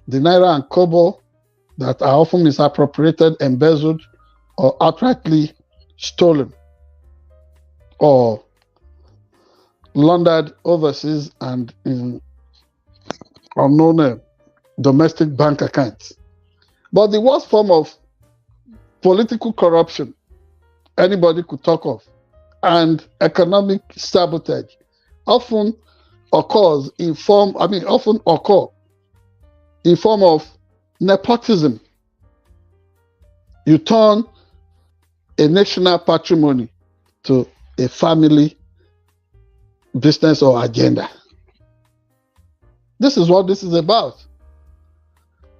the naira and kobo that are often misappropriated, embezzled, or outrightly stolen or laundered overseas and in unknown domestic bank accounts. But the worst form of political corruption anybody could talk of, and economic sabotage, often occurs in form, often occur in form of nepotism. You turn a national patrimony to a family business or agenda. This is what this is about.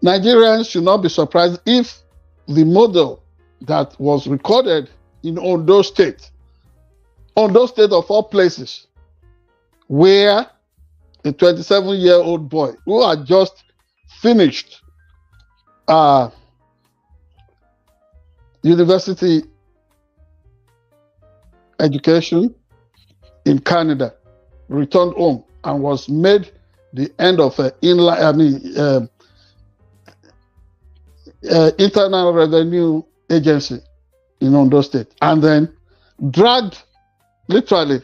Nigerians should not be surprised if the model that was recorded in Ondo State of all places, where a 27-year-old boy who had just finished university education in Canada returned home and was made the end of Internal Revenue Agency in Ondo State, and then literally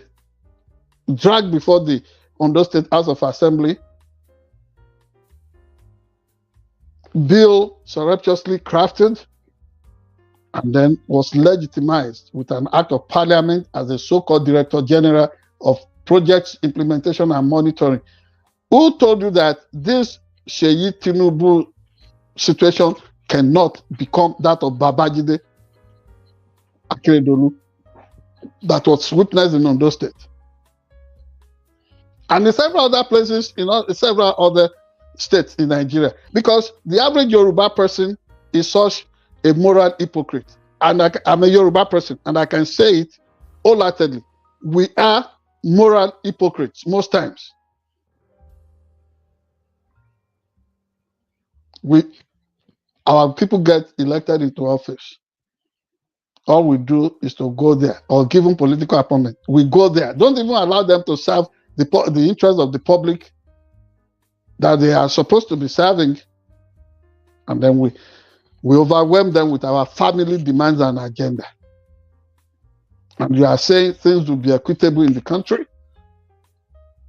dragged before the Ondo State House of Assembly, bill surreptitiously crafted, and then was legitimized with an act of parliament as a so-called Director General of Projects Implementation and Monitoring. Who told you that this SEYI Tinubu situation cannot become that of Babajide Akeredolu that was witnessed in Ondo State? And in several other places, in several other states in Nigeria, because the average Yoruba person is such a moral hypocrite. And I'm a Yoruba person, and I can say it wholeheartedly. We are moral hypocrites most times. Our people get elected into office. All we do is to go there, or give them political appointment. We go there. Don't even allow them to serve the interests of the public that they are supposed to be serving. And then we overwhelm them with our family demands and agenda. And you are saying things will be equitable in the country.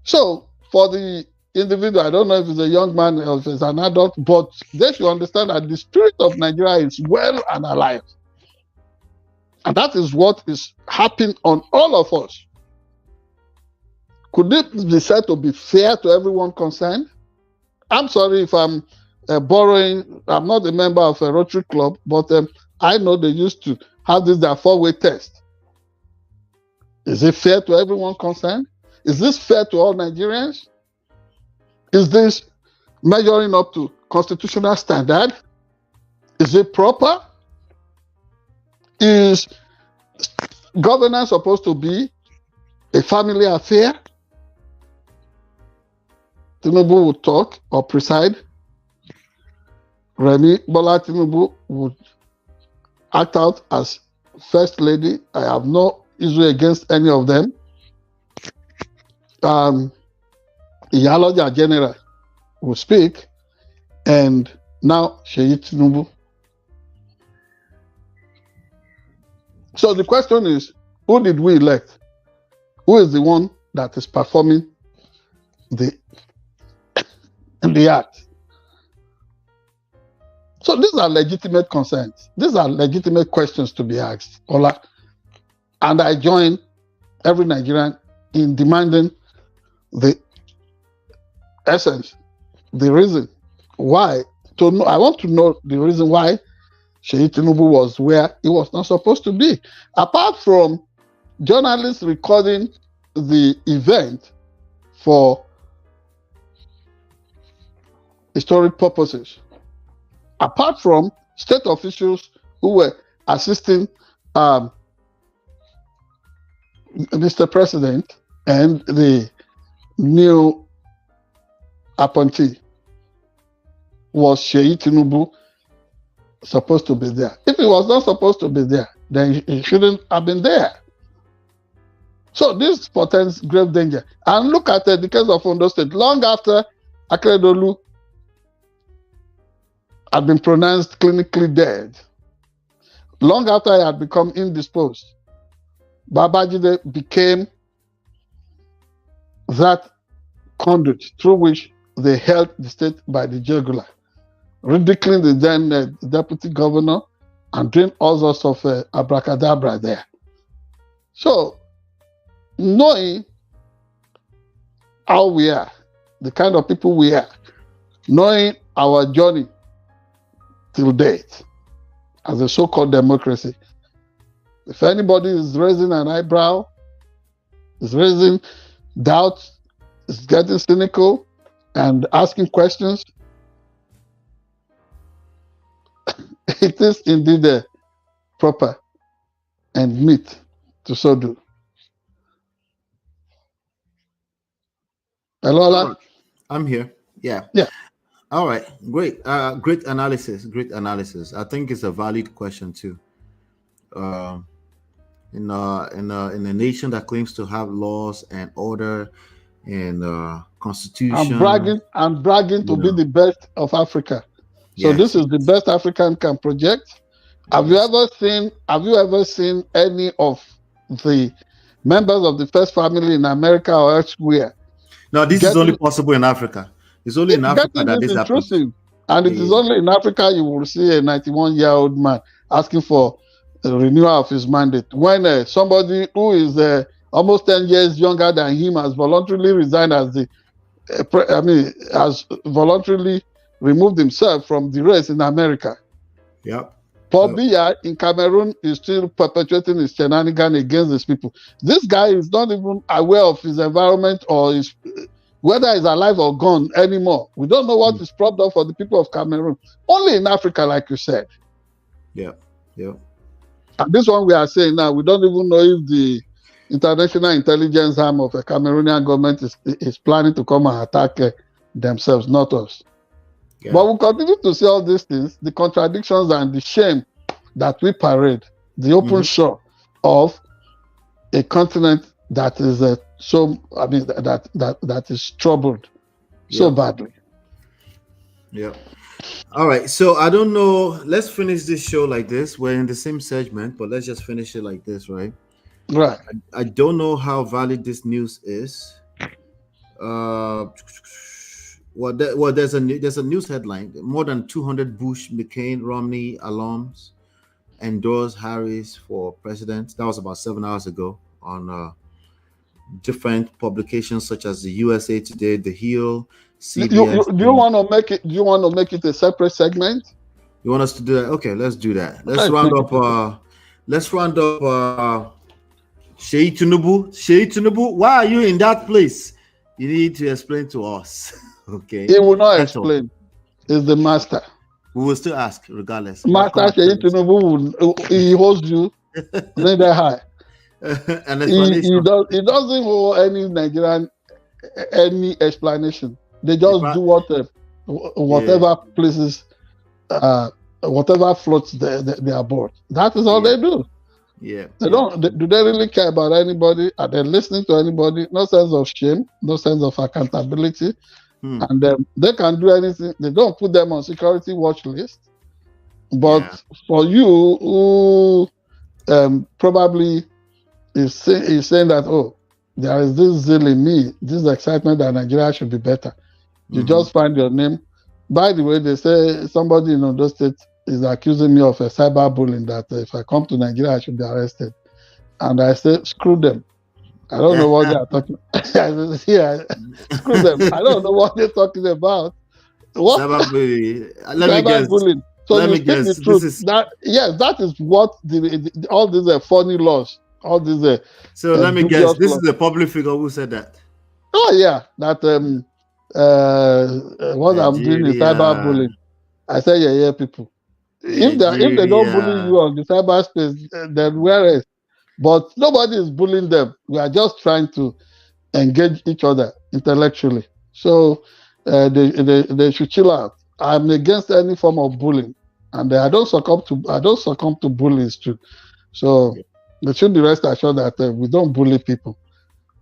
So for the individual, I don't know if it's a young man or if it's an adult, but they should understand that the spirit of Nigeria is well and alive. And that is what is happening on all of us. Could it be said to be fair to everyone concerned? I'm sorry if I'm borrowing. I'm not a member of a Rotary Club, but I know they used to have this their four-way test. Is it fair to everyone concerned? Is this fair to all Nigerians? Is this measuring up to constitutional standard? Is it proper? Is governance supposed to be a family affair? Tinubu would talk or preside. Remi Bola Tinubu would act out as First Lady. I have no issue against any of them. Iyaloja General will speak, and now SEYI Tinubu. So the question is, who did we elect? Who is the one that is performing the act? So these are legitimate concerns. These are legitimate questions to be asked, Ola. And I join every Nigerian in demanding the essence, the reason why. I want to know the reason why SEYI Tinubu was where he was not supposed to be. Apart from journalists recording the event for historic purposes, apart from state officials who were assisting Mr. President and the new appointee, was SEYI Tinubu supposed to be there? If he was not supposed to be there, then he shouldn't have been there. So this portends grave danger. And look at the case of Ondo State. Long after Akeredolu had been pronounced clinically dead, long after he had become indisposed, Babajide became that conduit through which they held the state by the jugular, ridiculing the then deputy governor and doing all sorts of abracadabra there. So, knowing how we are, the kind of people we are, knowing our journey till date as a so-called democracy. If anybody is raising an eyebrow, is raising doubt, is getting cynical and asking questions, it is indeed proper and meet to so do. Hello, Ola? I'm here. Yeah. Yeah. All right. Great. Great analysis. Great analysis. I think it's a valid question too. In a nation that claims to have laws and order and constitution, I'm bragging to be the best of Africa. So yes, this is the best African can project. Have you ever seen any of the members of the first family in America or elsewhere? No, this is only possible in Africa. It's only in Africa that this happens. And it is only in Africa you will see a 91-year-old man asking for a renewal of his mandate. When somebody who is almost 10 years younger than him has voluntarily resigned as has voluntarily removed himself from the race in America. Yep. Paul Biya in Cameroon is still perpetuating his shenanigans against these people. This guy is not even aware of his environment or whether he's alive or gone anymore. We don't know what is propped up for the people of Cameroon. Only in Africa, like you said. Yeah. Yeah. And this one we are saying now, we don't even know if the international intelligence arm of the Cameroonian government is planning to come and attack themselves, not us. Yeah. But we continue to see all these things, the contradictions and the shame that we parade, the open show of a continent that is that is troubled so badly. Yeah. All right. So I don't know. Let's finish this show like this. We're in the same segment, but let's just finish it like this, right? Right. I don't know how valid this news is. There's a news headline. More than 200 Bush, McCain, Romney alums endorse Harris for president. That was about 7 hours ago on different publications such as the USA Today, The Hill, CBS. Do you want to make it? Do you want to make it a separate segment? You want us to do that? Okay, let's do that. Let's round up. SEYI Tinubu. SEYI Tinubu, why are you in that place? You need to explain to us. Okay. He will not explain. He's the master. We will still ask regardless. Master SEYI Tinubu, he holds you. Then they're high. He doesn't owe any Nigerian any explanation. They just do whatever places, whatever floats their board. That is all they do. Yeah. Do they really care about anybody? Are they listening to anybody? No sense of shame, no sense of accountability. And they can do anything. They don't put them on security watch list. But for you who probably is saying that, oh, there is this zeal in me, this excitement that Nigeria should be better. You just find your name. By the way, they say somebody in Ondo State is accusing me of a cyberbullying, that if I come to Nigeria, I should be arrested. And I say, screw them. I don't know what they are talking about. Screw them. I don't know what they're talking about. What? Cyberbullying. Cyberbullying. So you speak the truth. That is what all these funny laws, all these. So let me guess. This is the public figure who said that. Oh yeah, that what I'm doing is cyberbullying. I say yeah, people. If they don't bully you on the cyberspace, then where else? But nobody is bullying them. We are just trying to engage each other intellectually. So they should chill out. I'm against any form of bullying, and I don't succumb to bullies too. So they should be rest assured that we don't bully people.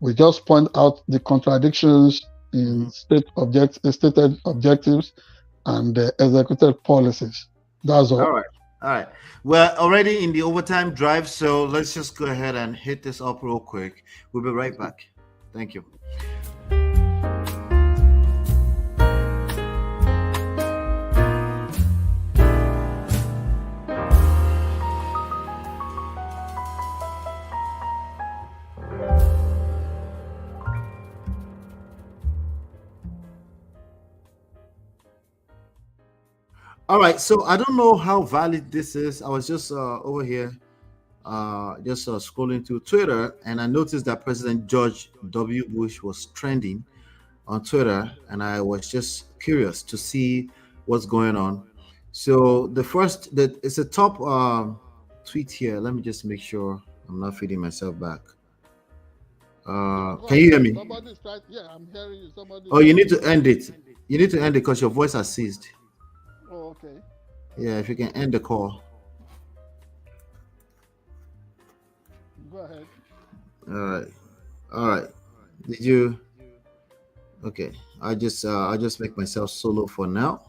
We just point out the contradictions in stated objectives and executed policies. That's all. All right. We're already in the overtime drive, so let's just go ahead and hit this up real quick. We'll be right back. Thank you. All right, so I don't know how valid this is. I was just over here, just scrolling through Twitter, and I noticed that President George W. Bush was trending on Twitter, and I was just curious to see what's going on. So it's a top tweet here. Let me just make sure I'm not feeding myself back. Can you hear me? Yeah, I'm hearing you. Oh, you need to end it. You need to end it because your voice has ceased. Oh, okay. Yeah, if you can end the call. Go ahead. All right. Did you? Okay. I'll just make myself solo for now.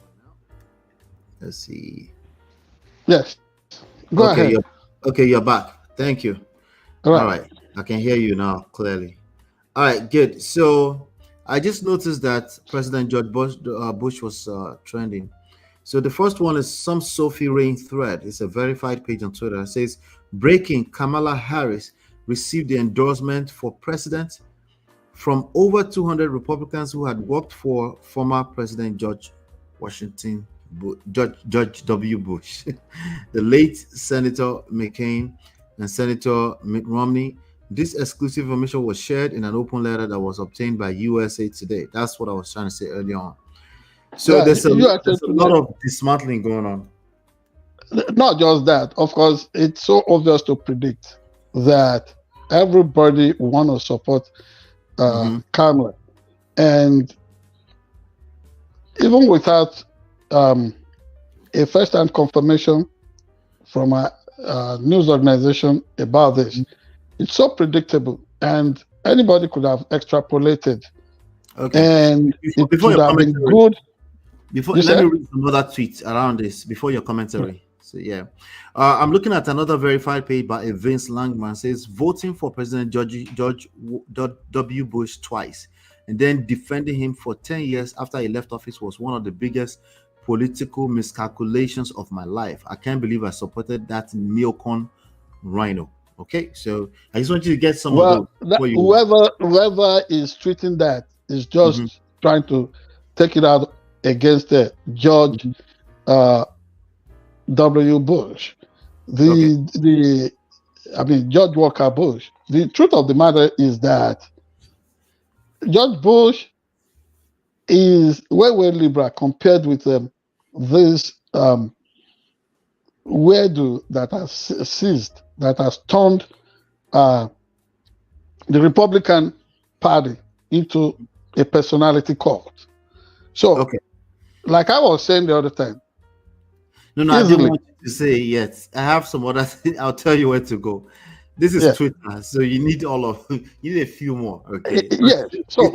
Let's see. Yes. Go ahead. You're back. Thank you. All right. I can hear you now clearly. All right, good. So I just noticed that President George Bush was trending. So the first one is some Sophie Rain thread. It's a verified page on Twitter. It says, breaking, Kamala Harris received the endorsement for president from over 200 Republicans who had worked for former President George W. Bush, the late Senator McCain and Senator Mitt Romney. This exclusive information was shared in an open letter that was obtained by USA Today. That's what I was trying to say earlier on. So yeah, there's a lot of dismantling going on. Not just that. Of course, it's so obvious to predict that everybody want to support Kamala. And even without a first-hand confirmation from a news organization about this, it's so predictable, and anybody could have extrapolated. Okay. And it would have been good. Let me read another tweet around this before your commentary. So yeah, I'm looking at another verified page by Vince Langman. It says voting for President George W. Bush twice and then defending him for 10 years after he left office was one of the biggest political miscalculations of my life. I can't believe I supported that neocon rhino. Okay, so I just want you to get some of those. Whoever is tweeting that is just trying to take it out against George W. Bush, George Walker Bush. The truth of the matter is that George Bush is way liberal compared with this weirdo that has seized, that has turned the Republican Party into a personality cult. So, like I was saying the other time. No, I didn't want you to say yet. I have some other things. I'll tell you where to go. This is Twitter, so you need you need a few more. Okay. Yes. So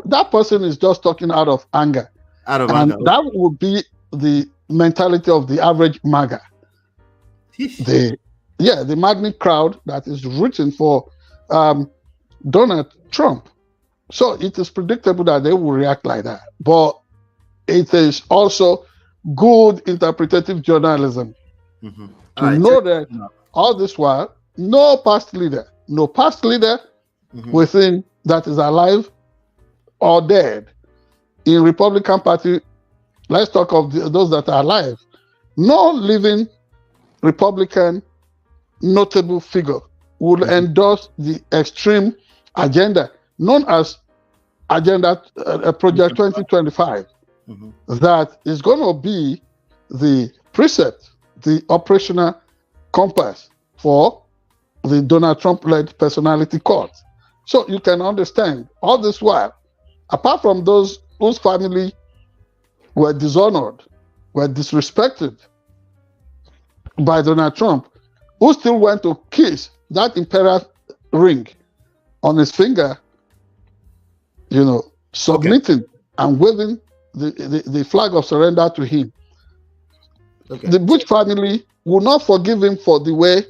that person is just talking out of anger. That would be the mentality of the average MAGA. The maddening crowd that is rooting for Donald Trump. So it is predictable that they will react like that. But it is also good interpretative journalism to know that all this while, no past leader within that is alive or dead in Republican Party. Let's talk of those that are alive. No living Republican notable figure would endorse the extreme agenda known as Project 2025. That is going to be the precept, the operational compass for the Donald Trump-led personality cult. So you can understand all this while, apart from those whose family were dishonored, were disrespected by Donald Trump, who still went to kiss that imperial ring on his finger, submitting and waving the flag of surrender to him. The Bush family will not forgive him for the way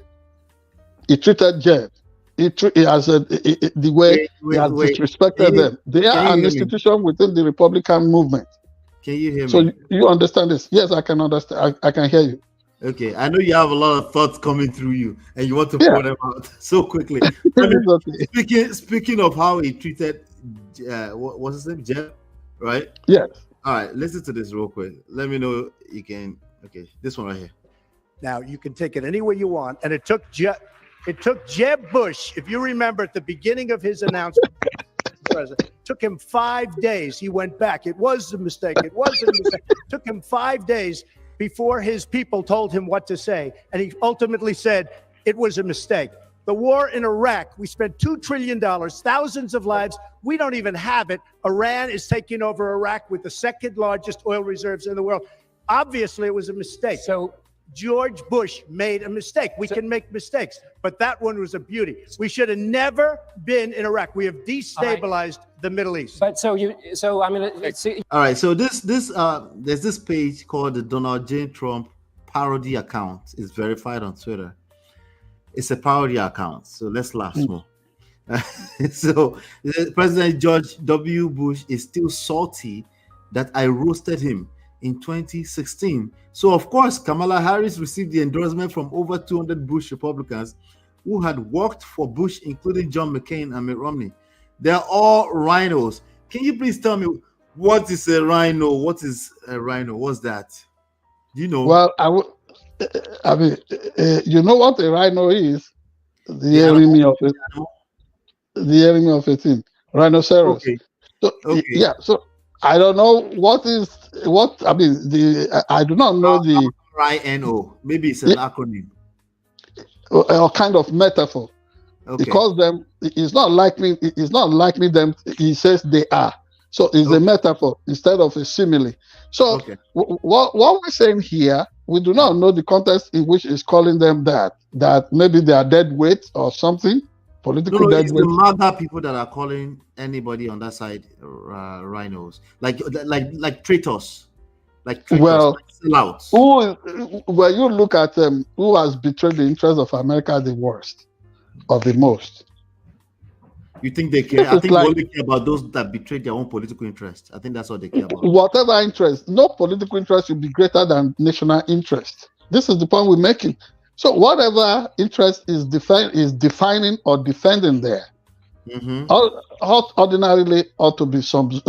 he treated Jeb. The way he has disrespected them. They are an institution within the Republican movement. Can you hear me? So you understand this? Yes, I can understand. I can hear you. Okay, I know you have a lot of thoughts coming through you, and you want to pour them out so quickly. Speaking of how he treated, what's his name, Jeb, right? Yes. All right, listen to this real quick. Let me know you can Okay, this one right here. Now you can take it anywhere you want, and it took Jeb Bush, if you remember at the beginning of his announcement, president, took him 5 days. He went back. It was a mistake. It wasn't a mistake. It took him 5 days before his people told him what to say, and he ultimately said it was a mistake. The war in Iraq, we spent $2 trillion, thousands of lives. We don't even have it. Iran is taking over Iraq with the second largest oil reserves in the world. Obviously, it was a mistake. So George Bush made a mistake. We can make mistakes, but that one was a beauty. We should have never been in Iraq. We have destabilized the Middle East. But so I mean, all right. So there's this page called the Donald J. Trump parody account. It's verified on Twitter. It's a parody account. So let's laugh small. So President George W. Bush is still salty that I roasted him in 2016. So of course, Kamala Harris received the endorsement from over 200 Bush Republicans who had worked for Bush, including John McCain and Mitt Romney. They're all rhinos. Can you please tell me what is a rhino? What is a rhino? What's that? Do you know? Well, I mean, you know what a rhino is? The enemy of it. The enemy of a thing. Rhinoceros. Okay. So, okay. Yeah. So I don't know what I mean. I do not know the RINO. Maybe it's an acronym or kind of metaphor. Okay. Because them, it's not like me. It's not like me. Them. He says they are. So it's a metaphor instead of a simile. So what we're saying here, we do not know the context in which is calling them that. That maybe they are dead weight or something. Political dead weight. The MAGA people that are calling anybody on that side rhinos, like traitors, well, like sellouts. When you look at them, who has betrayed the interests of America the worst or the most? You think they care? I think they only care about those that betray their own political interest. I think that's what they care about. Whatever interest, no political interest will be greater than national interest. This is the point we're making. So whatever interest is defining or defending there, ordinarily ought to be subsumed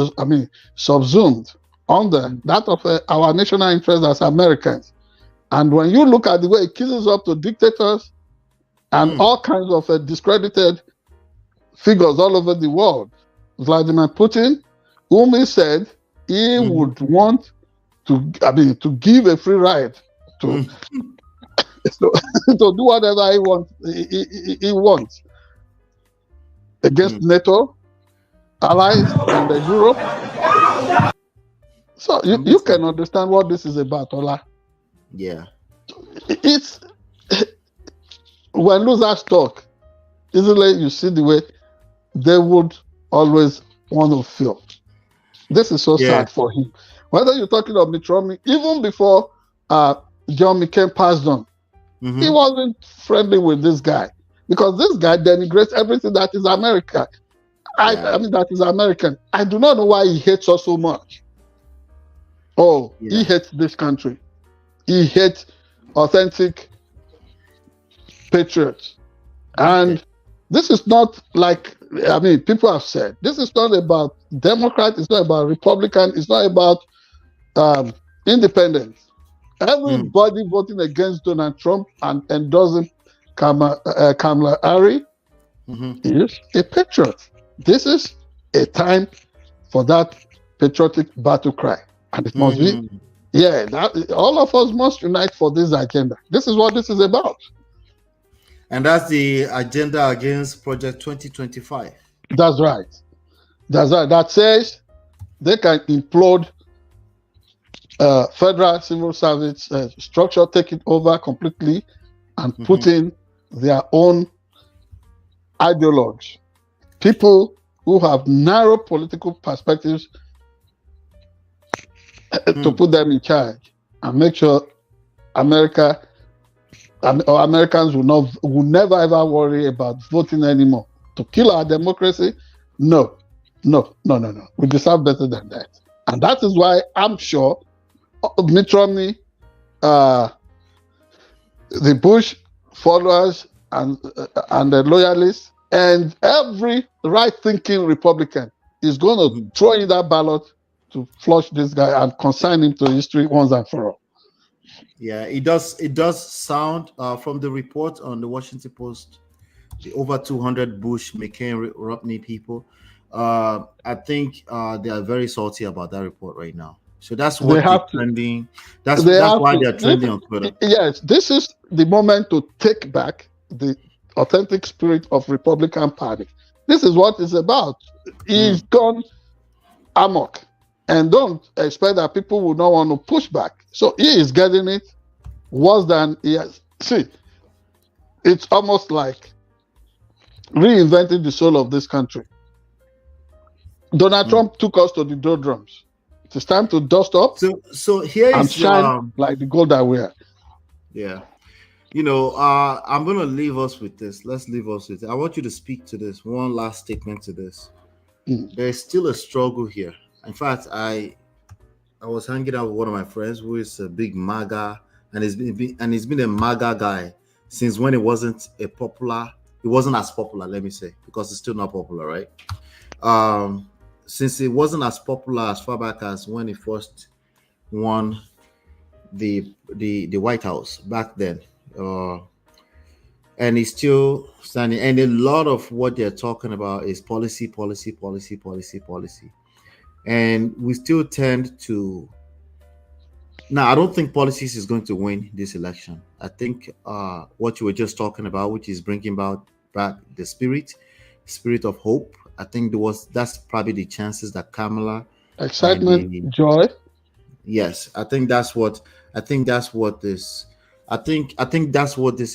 under that of our national interest as Americans. And when you look at the way it kisses up to dictators and all kinds of discredited figures all over the world, Vladimir Putin, whom he said he would want to give a free ride to to do whatever he wants against NATO, allies, and Europe. So you can understand what this is about, Ola. Yeah. It's when losers talk, easily you see the way they would always want to feel. This is so sad for him. Whether you're talking of Mitt Romney, even before John McCain passed on, he wasn't friendly with this guy because this guy denigrates everything that is America. I mean, that is American. I do not know why he hates us so much. He hates this country. He hates authentic patriots. And this is not like, I mean, people have said, this is not about Democrat, it's not about Republican, it's not about independents. Everybody voting against Donald Trump and endorsing Kamala Harris is a patriot. This is a time for that patriotic battle cry. And it must be, all of us must unite for this agenda. This is what this is about. And that's the agenda against Project 2025. That's right. That's right. That says they can implode federal civil service structure, take it over completely, and put in their own ideologues. People who have narrow political perspectives to put them in charge and make sure America or Americans will never ever worry about voting anymore. To kill our democracy? No. We deserve better than that. And that is why I'm sure Mitt Romney, the Bush followers and the loyalists, and every right-thinking Republican is going to throw in that ballot to flush this guy and consign him to history once and for all. Yeah, it does. It does sound from the report on the Washington Post, the over 200 Bush, McCain, Romney people. I think they are very salty about that report right now. So that's They what they're have to. trending. They That's have why to. they're trending on Twitter. Yes, this is the moment to take back the authentic spirit of Republican Party. This is what it's about. He's gone amok, and don't expect that people will not want to push back. So he is getting it worse than he has. See, it's almost like reinventing the soul of this country. Donald Trump took us to the doldrums. It's time to dust up So here and is shine like the gold that we are. yeah. I'm gonna leave us with this. Let's leave us with it. I want you to speak to this. One last statement to this. There's still a struggle here. In fact, I was hanging out with one of my friends who is a big MAGA, and he's been a MAGA guy since when it wasn't as popular, let me say, because it's still not popular, right? Since it wasn't as popular as far back as when he first won the White House back then. And he's still standing, and a lot of what they're talking about is policy. And we still tend to now. I don't think politics is going to win this election. I think what you were just talking about, which is bringing back the spirit of hope. I think that's probably the chances that Kamala Excitement, joy. Yes, I think that's what this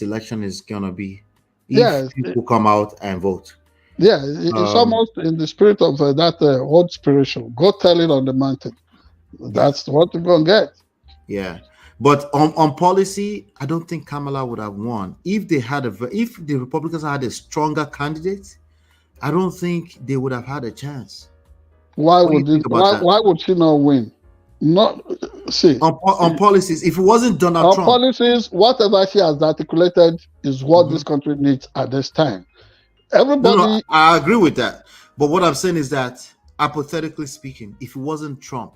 election is gonna be. If people come out and vote. Yeah, it's almost in the spirit of that old spiritual. Go tell it on the mountain. That's what you're gonna get. Yeah, but on policy, I don't think Kamala would have won if the Republicans had a stronger candidate. I don't think they would have had a chance. Why would she not win? Not see on policies. If it wasn't Donald Trump, policies, whatever she has articulated is what this country needs at this time. Everybody, no, I agree with that. But what I'm saying is that, hypothetically speaking, if it wasn't Trump,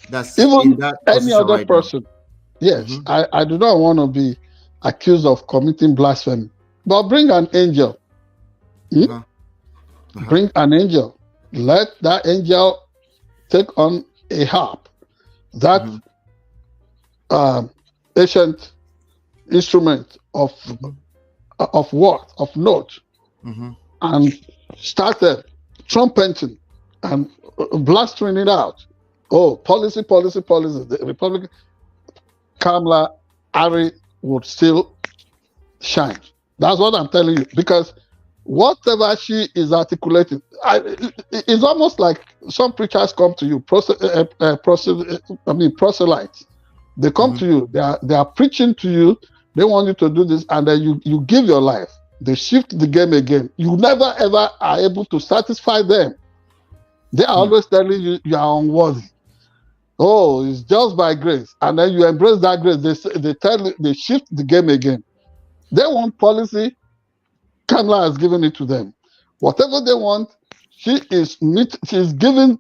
that's even any other person. Yes, I do not want to be accused of committing blasphemy. But bring an angel. Bring an angel. Let that angel take on a harp, that ancient instrument of note, and started trumpeting and blastering it out. Oh, policy. The Republican Kamala Harris would still shine. That's what I'm telling you, because whatever she is articulating, it's almost like some preachers come to you, proselytes. They come to you, they are preaching to you, they want you to do this, and then you give your life. They shift the game again. You never ever are able to satisfy them. They are always telling you you are unworthy. Oh, it's just by grace. And then you embrace that grace. They shift the game again. They want policy. Kamala has given it to them. Whatever they want, she is giving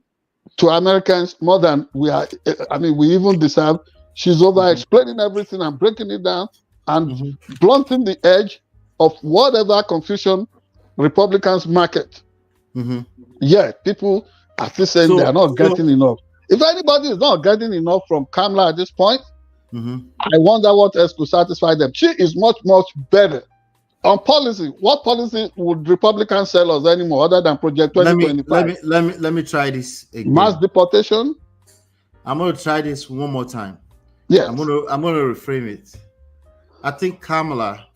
to Americans more than we even deserve. She's over explaining everything and breaking it down and blunting the edge of whatever confusion Republicans market. Yeah, people are still saying they are not getting enough. If anybody is not getting enough from Kamala at this point, I wonder what else could satisfy them. She is much better. On policy, what policy would Republicans sell us anymore other than Project 2025? Let me try this again. Mass deportation. I'm going to try this one more time. Yes. I'm going to reframe it. I think Kamala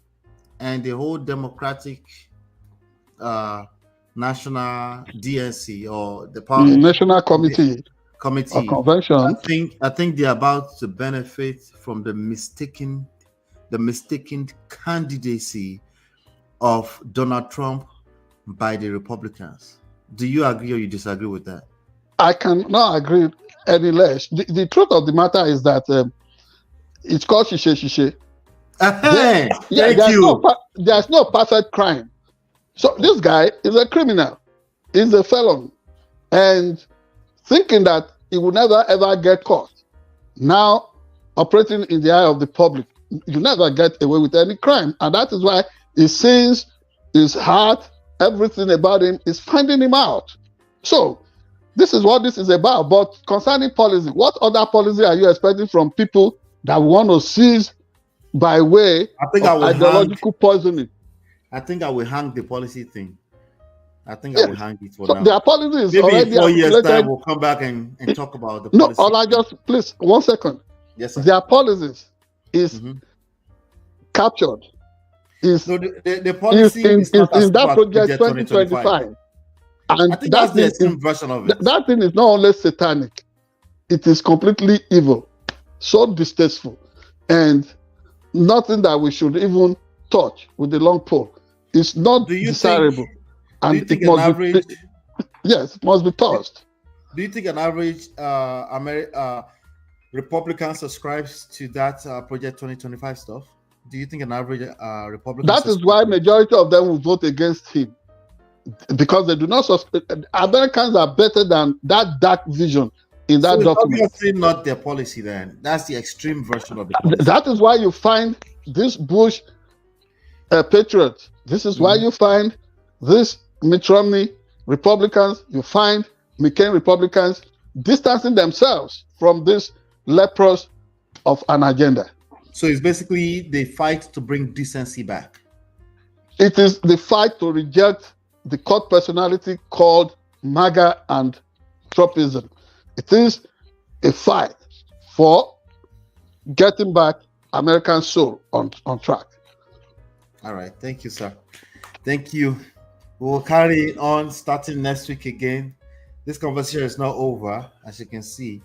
and the whole Democratic National DNC or the National Committee or Convention. I think they're about to benefit from the mistaken candidacy of Donald Trump by the Republicans. Do you agree or you disagree with that? I cannot agree any less. The truth of the matter is that it's called shishe. There's no perfect crime. So this guy is a criminal. He's a felon. And thinking that he will never ever get caught. Now operating in the eye of the public, you never get away with any crime. And that is why his sins, his heart, everything about him is finding him out. So this is what this is about. But concerning policy, what other policy are you expecting from people that want to seize by way of ideological poisoning? I think I will hang the policy thing. I think I will hang it for now. Their policy is maybe already in 4 years' time we'll come back and talk about the policy. No, Ola, just please 1 second. Yes, sir. Their policies is captured. Is so the policy is in that project 2025. And I think that's the extreme version of it. That thing is not only satanic, it is completely evil, so distasteful, and nothing that we should even touch with the long pole. It's not desirable. Do you think an average? Yes, it must be tossed. Do you think an average Republican subscribes to that Project 2025 stuff? Do you think an average Republican? That is why majority of them will vote against him, because they do not suspect. Americans are better than that dark vision in that document. Obviously not their policy. Then that's the extreme version of the policy. That is why you find this Bush patriots. This is why you find this Mitt Romney Republicans. You find McCain Republicans distancing themselves from this lepers of an agenda. So it's basically the fight to bring decency back. It is the fight to reject the cult personality called MAGA and Trumpism. It is a fight for getting back American soul on track. All right. Thank you, sir. Thank you. We'll carry on starting next week again. This conversation is not over, as you can see.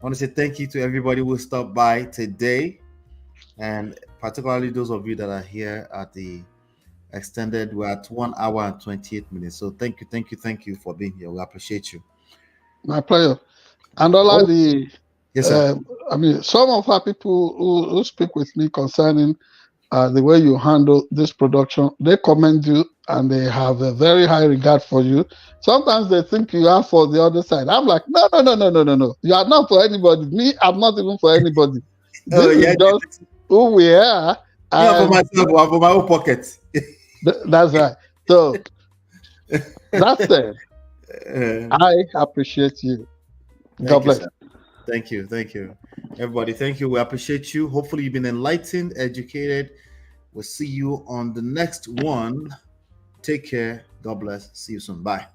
I want to say thank you to everybody who stopped by today, and particularly those of you that are here at the extended. We're at 1 hour and 28 minutes. So thank you for being here. We appreciate you. My pleasure. And all yes, sir. I mean, some of our people who speak with me concerning the way you handle this production, they commend you and they have a very high regard for you. Sometimes they think you are for the other side. I'm like, no. You are not for anybody. Me, I'm not even for anybody. This is just who we are. For myself, for my own pocket. That's right. So that's it. I appreciate you. God bless. Thank you. Everybody, thank you. We appreciate you. Hopefully you've been enlightened, educated. We'll see you on the next one. Take care. God bless. See you soon. Bye.